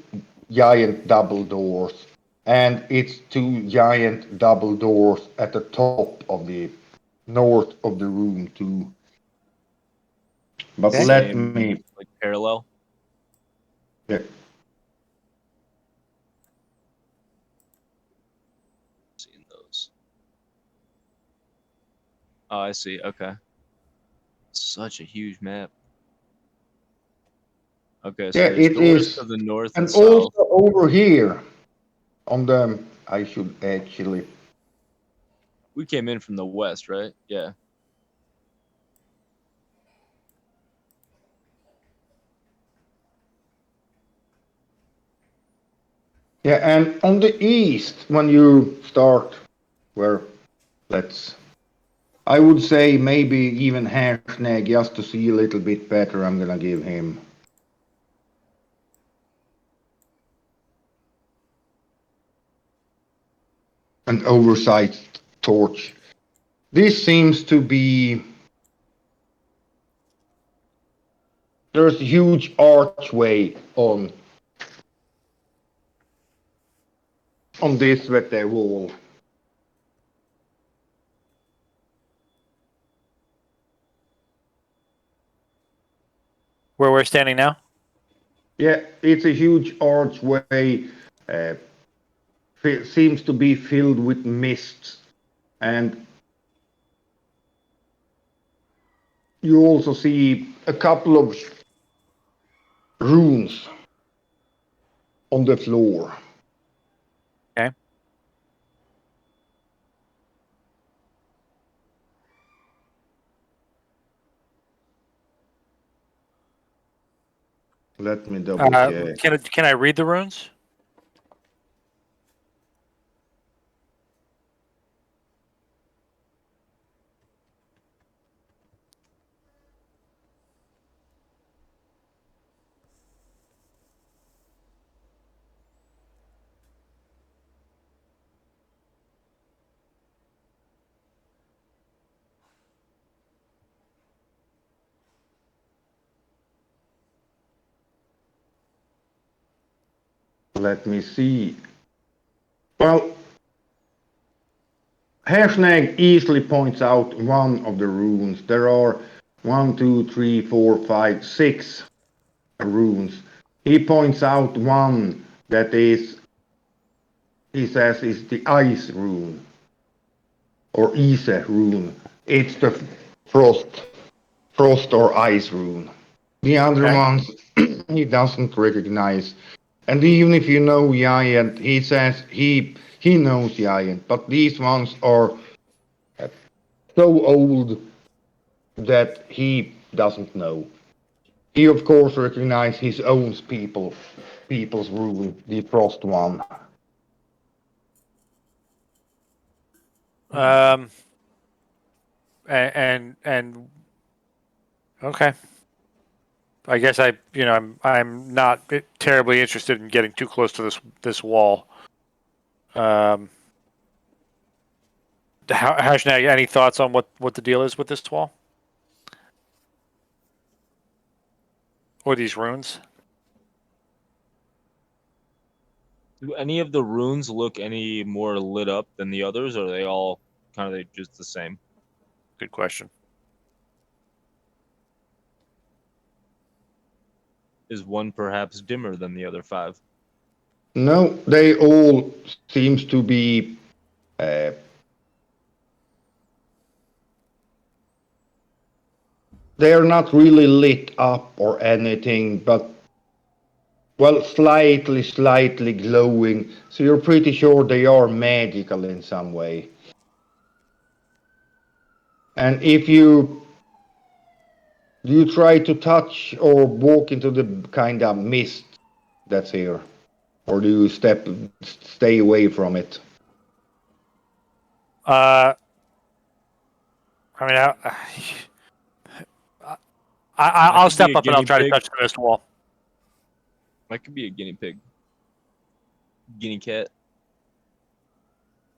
giant double doors, and it's two giant double doors at the top of the north of the room too. But Okay. let Same, me. like parallel. Yeah. Seeing those. Oh, I see. Okay. Such a huge map. Okay, so Yeah, there's it doors is. to the north and And south. also over here on the. I should actually. We came in from the west, right? Yeah. Yeah, and on the east, when you start where. Let's. I would say maybe even Hairsnag just to see a little bit better. I'm gonna give him. An oversight torch. This seems to be. There's a huge archway on this with the wall. Where we're standing now? Yeah, it's a huge archway. Uh, seems to be filled with mists, and you also see a couple of runes on the floor. Okay. Let me double check. Can I read the runes? Let me see. Well, Hairsnag easily points out one of the runes. There are 1, 2, 3, 4, 5, 6 runes. He points out one that is, he says, is the ice rune, or Ise rune. It's the frost or ice rune. The other Okay. ones he doesn't recognize. And even if you know Giant, he says he knows Giant, but these ones are so old that he doesn't know. He of course recognizes his own people's rune, the frost one. Um. And okay. I guess I'm not terribly interested in getting too close to this wall. Hashnag, any thoughts on what the deal is with this wall or these runes? Do any of the runes look any more lit up than the others, or are they all kind of just the same? Good question. Is one perhaps dimmer than the other 5? No, they all seems to be uh, they're not really lit up or anything, but well, slightly glowing. So you're pretty sure they are magical in some way. And if you try to touch or walk into the kind of mist that's here, or do you stay away from it? I mean, I'll could be step a up and I'll guinea try to pig. touch this wall. I could be a guinea pig. Guinea cat.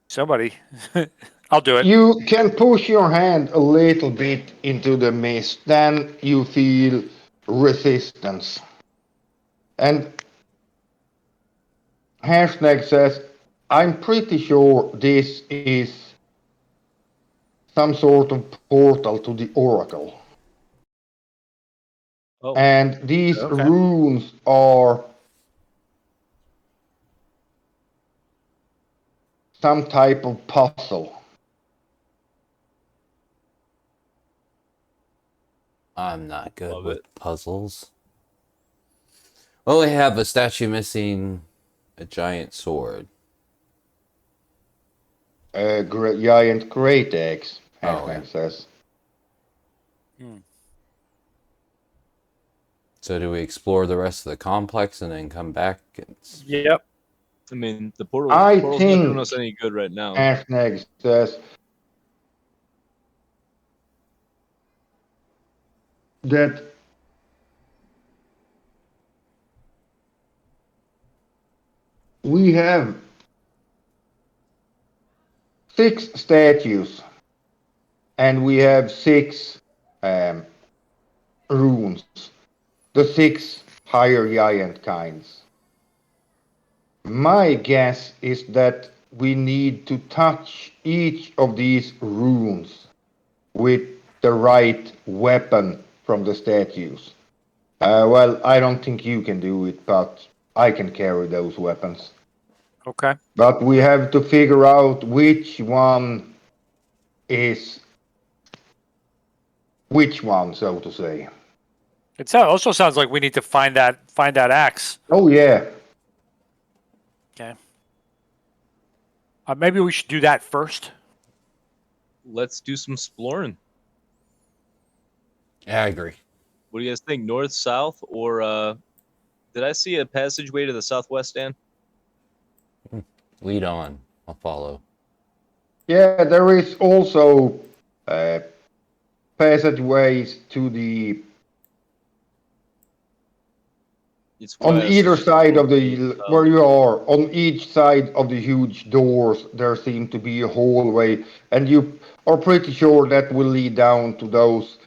Somebody. I'll do it. You can push your hand a little bit into the mist, then you feel resistance. And Hashtag says, I'm pretty sure this is some sort of portal to the Oracle. Oh, And these Okay. runes are some type of puzzle. I'm not good Love with it. puzzles. Well, we have a statue missing a giant sword. Giant great eggs, Oh, Hashtag yeah. says. So do we explore the rest of the complex and then come back? Yep. I mean, the portal's not doing us any good right now. Hashtag says that we have 6 statues and we have 6 runes. The 6 higher giant kinds. My guess is that we need to touch each of these runes with the right weapon from the statues. Well, I don't think you can do it, but I can carry those weapons. Okay. But we have to figure out which one is which one, so to say. It also sounds like we need to find that axe. Oh yeah. Okay. Maybe we should do that first. Let's do some exploring. Yeah, I agree. What do you guys think? North, south, or did I see a passageway to the southwest, Dan? Lead on. I'll follow. Yeah, there is also passageways to the It's on west. either It's just side a of the little where you are. On each side of the huge doors, there seem to be a hallway, and you are pretty sure that will lead down to those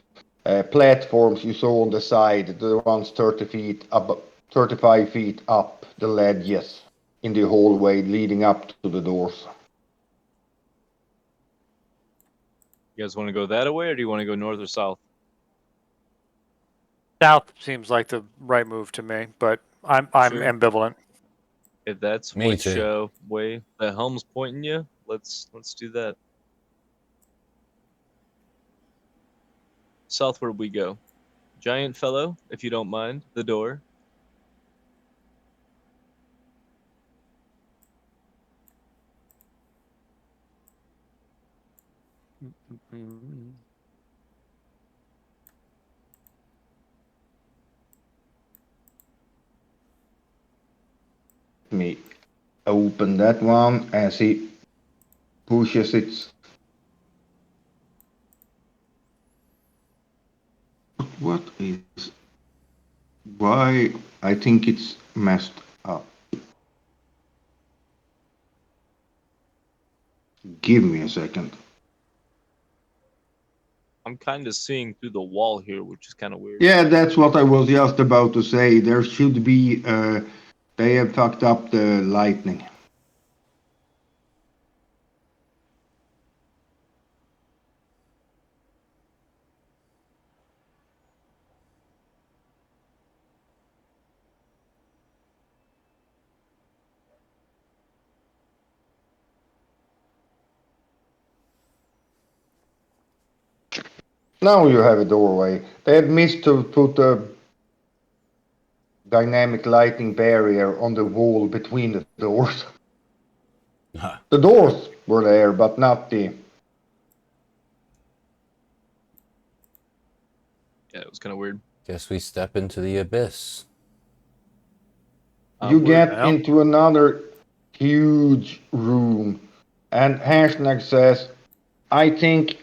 platforms you saw on the side, the ones 30 feet up, 35 feet up the ledges in the hallway leading up to the doors. You guys want to go that way, or do you want to go north or south? South seems like the right move to me, but I'm Sure. ambivalent. If that's Me which too. way the helm's pointing you, let's do that. Southward we go. Giant fellow, if you don't mind, the door. Let me open that one as he pushes it. What is why I think it's messed up. Give me a second. I'm kind of seeing through the wall here, which is kind of weird. Yeah, that's what I was just about to say. There should be they have fucked up the lightning. Now you have a doorway. They had missed to put a dynamic lighting barrier on the wall between the doors. The doors were there, but not the. Yeah, it was kind of weird. Guess we step into the abyss. You get Well. into another huge room, and Hashtag says, I think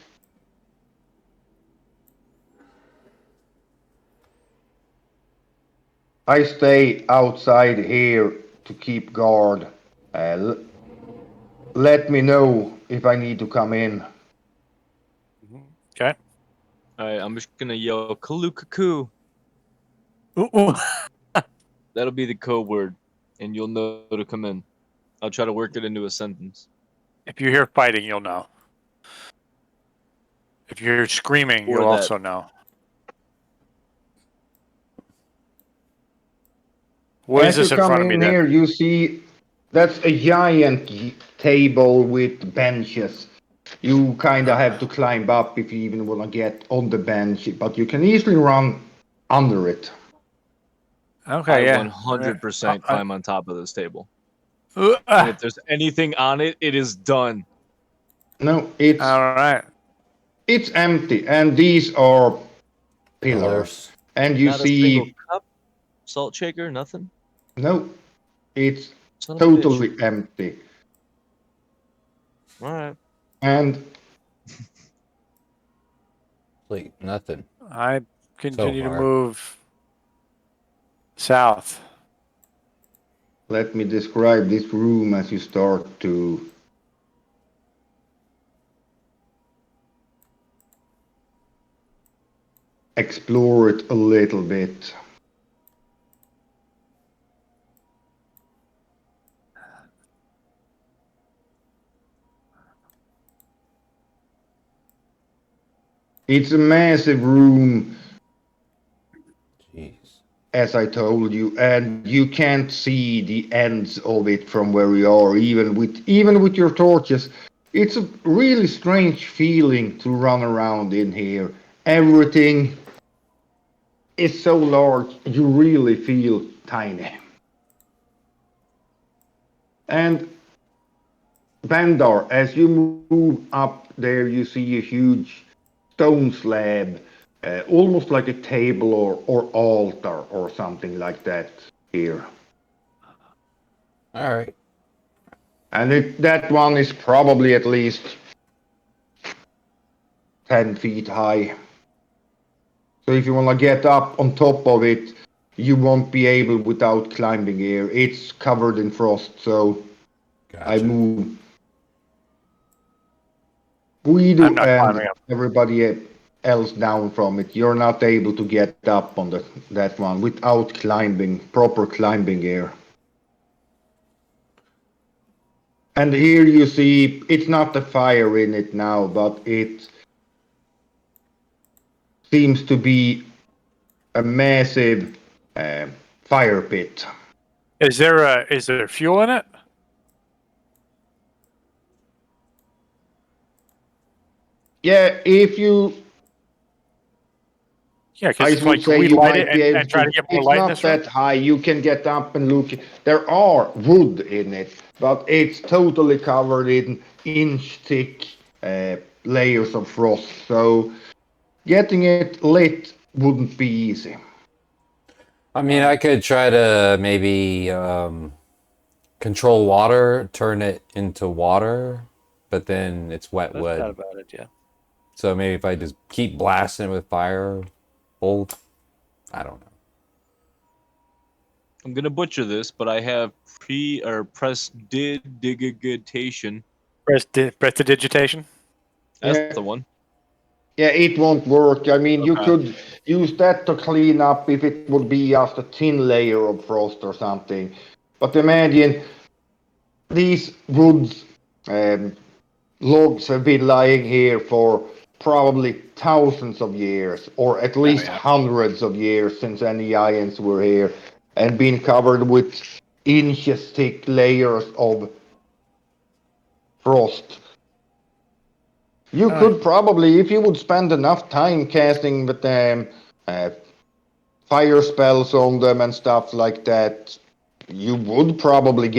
I stay outside here to keep guard. Let me know if I need to come in. Okay. Alright, I'm just gonna yell Kalukaku. Ooh. That'll be the code word, and you'll know to come in. I'll try to work it into a sentence. If you hear fighting, you'll know. If you hear screaming, Or you'll that. also know. What is As you this in come front of me in then? here, you see that's a giant table with benches. You kind of have to climb up if you even want to get on the bench, but you can easily run under it. Okay, I yeah. 100% climb on top of this table. Uh, And if there's anything on it, it is done. No, all right. it's empty, and these are pillars. And you Not a single see, cup, salt shaker, nothing. no, it's Son of a bitch. totally empty. All right. And Like nothing. I continue to far. move south. let me describe this room as you start to explore it a little bit. It's a massive room, Jeez. as I told you, and you can't see the ends of it from where you are, even with your torches. It's a really strange feeling to run around in here. Everything is so large, you really feel tiny. And Bandar, as you move up there, you see a huge stone slab, almost like a table or altar or something like that here. All right. And that one is probably at least 10 feet high. So if you want to get up on top of it, you won't be able without climbing here. It's covered in frost, so I Gotcha. move Guido I'm not climbing and up. everybody else down from it. You're not able to get up on that one without proper climbing gear. And here you see, it's not a fire in it now, but it seems to be a massive fire pit. Is there fuel in it? Yeah, if you, Yeah, I because would like say we you light it might be able and try to to, get more it's light in not this room. that high, you can get up and look. There are wood in it, but it's totally covered in inch thick layers of frost, so getting it lit wouldn't be easy. I mean, I could try to maybe control water, turn it into water, but then it's wet That's not a wood. bad idea. So maybe if I just keep blasting it with fire, bolt, I don't know. I'm gonna butcher this, but I have prestidigitation. Prestidigitation. That's Yeah. the one. Yeah, it won't work. I mean, you Okay. could use that to clean up if it would be just a thin layer of frost or something. But imagine these woods logs have been lying here for probably thousands of years, or at least hundreds of years since any giants were here, and been covered with inches thick layers of frost. You could probably, if you would spend enough time casting with them, fire spells on them and stuff like that, you would probably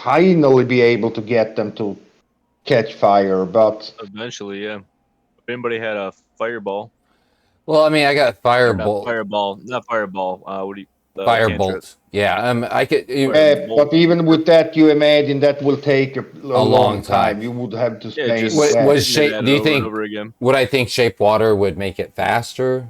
finally be able to get them to catch fire, but Eventually, yeah. If anybody had a fireball, Well, I mean, I got or not firebolt, fireball, not fireball. What do you? Cantrip. firebolt. Yeah, I could but even with that, you imagine that will take a a long long time. time. You would have to Yeah, stay in just wet. Was do shape? that Do you over and think? over again. Would I think shape water would make it faster?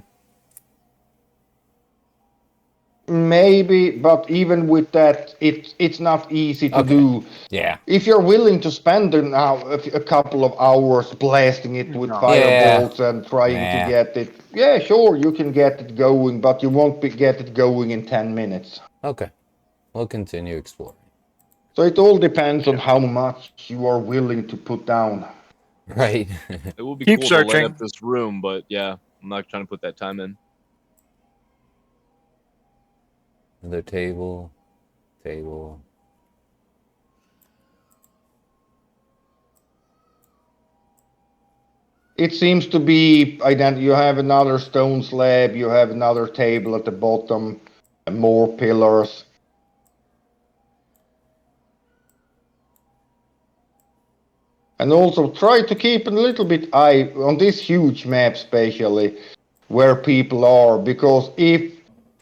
Maybe, but even with that, it's not easy to do. Yeah. If you're willing to spend a couple of hours blasting it with firebolts and trying to get it, yeah, sure, you can get it going, but you won't get it going in 10 minutes. Okay. We'll continue exploring. So it all depends on how much you are willing to put down. Right. It will be Keep cool to searching. light up this room, but yeah, I'm not trying to put that time in. Another table. Table. It seems to be you have another stone slab, you have another table at the bottom, and more pillars. And also try to keep a little bit eye on this huge map, especially where people are, because if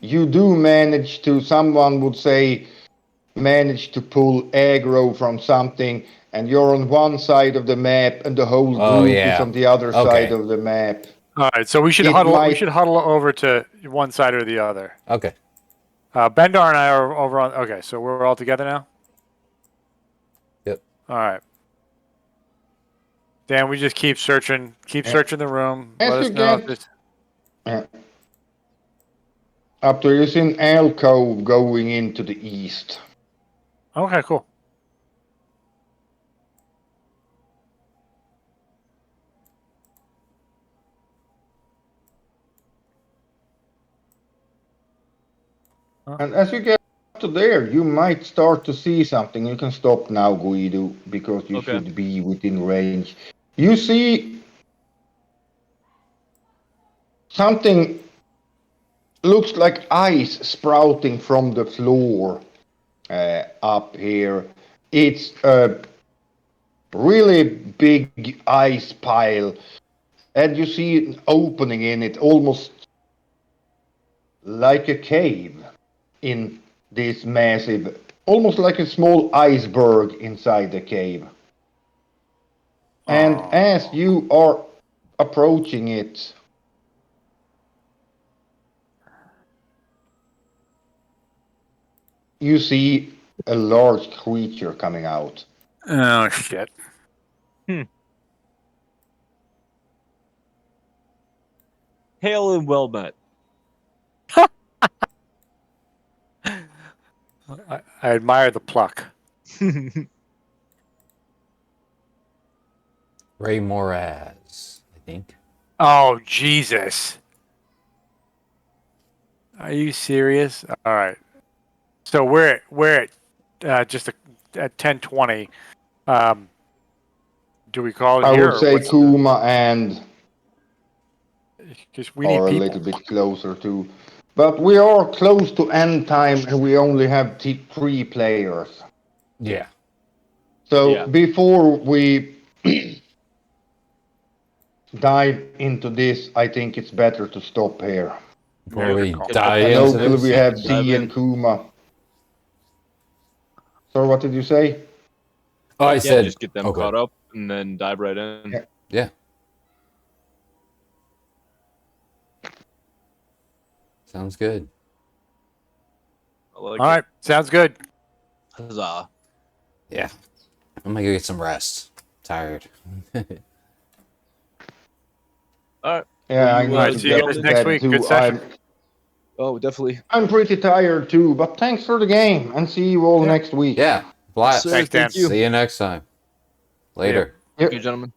you do manage to, someone would say, manage to pull aggro from something, and you're on one side of the map and the whole group is on the other side of the map. All right, so we should huddle. We should huddle over to one side or the other. Okay. Bendar and I are over on. Okay, so we're all together now. Yep. All right. Dan, we just keep searching. Keep searching the room. As Let us you know get- if it's... Up there is an alcove going into the east. Okay, cool. And as you get up to there, you might start to see something. You can stop now, Guido, because you should be within range. You see something looks like ice sprouting from the floor up here. It's a really big ice pile, and you see an opening in it, almost like a cave in this massive, almost like a small iceberg inside the cave. And as you are approaching it, you see a large creature coming out. Oh shit! Hail and well met. I admire the pluck. Ray Moraz, I think. Oh Jesus! Are you serious? All right. So we're at just at 10:20. Do we call it I here? would say Kuma and because we need are a people. little bit closer to, but we are close to end time and we only have 3 players. Yeah. So before we dive into this, I think it's better to stop here. Before we Get dive And into hopefully this. we have Dive Z in. and Kuma. So what did you say? Oh, I said just get them caught up and then dive right in. Yeah. Sounds good. All right, sounds good. Huzzah. Yeah. I'm gonna go get some rest. Tired. All right. Yeah, I All right, need see to you get guys to next bed week. too. Good session. Definitely. I'm pretty tired too, but thanks for the game and see you all next week. Yeah. Blast. Sir, thank you. See you next time. Later. Yep. Okay, gentlemen.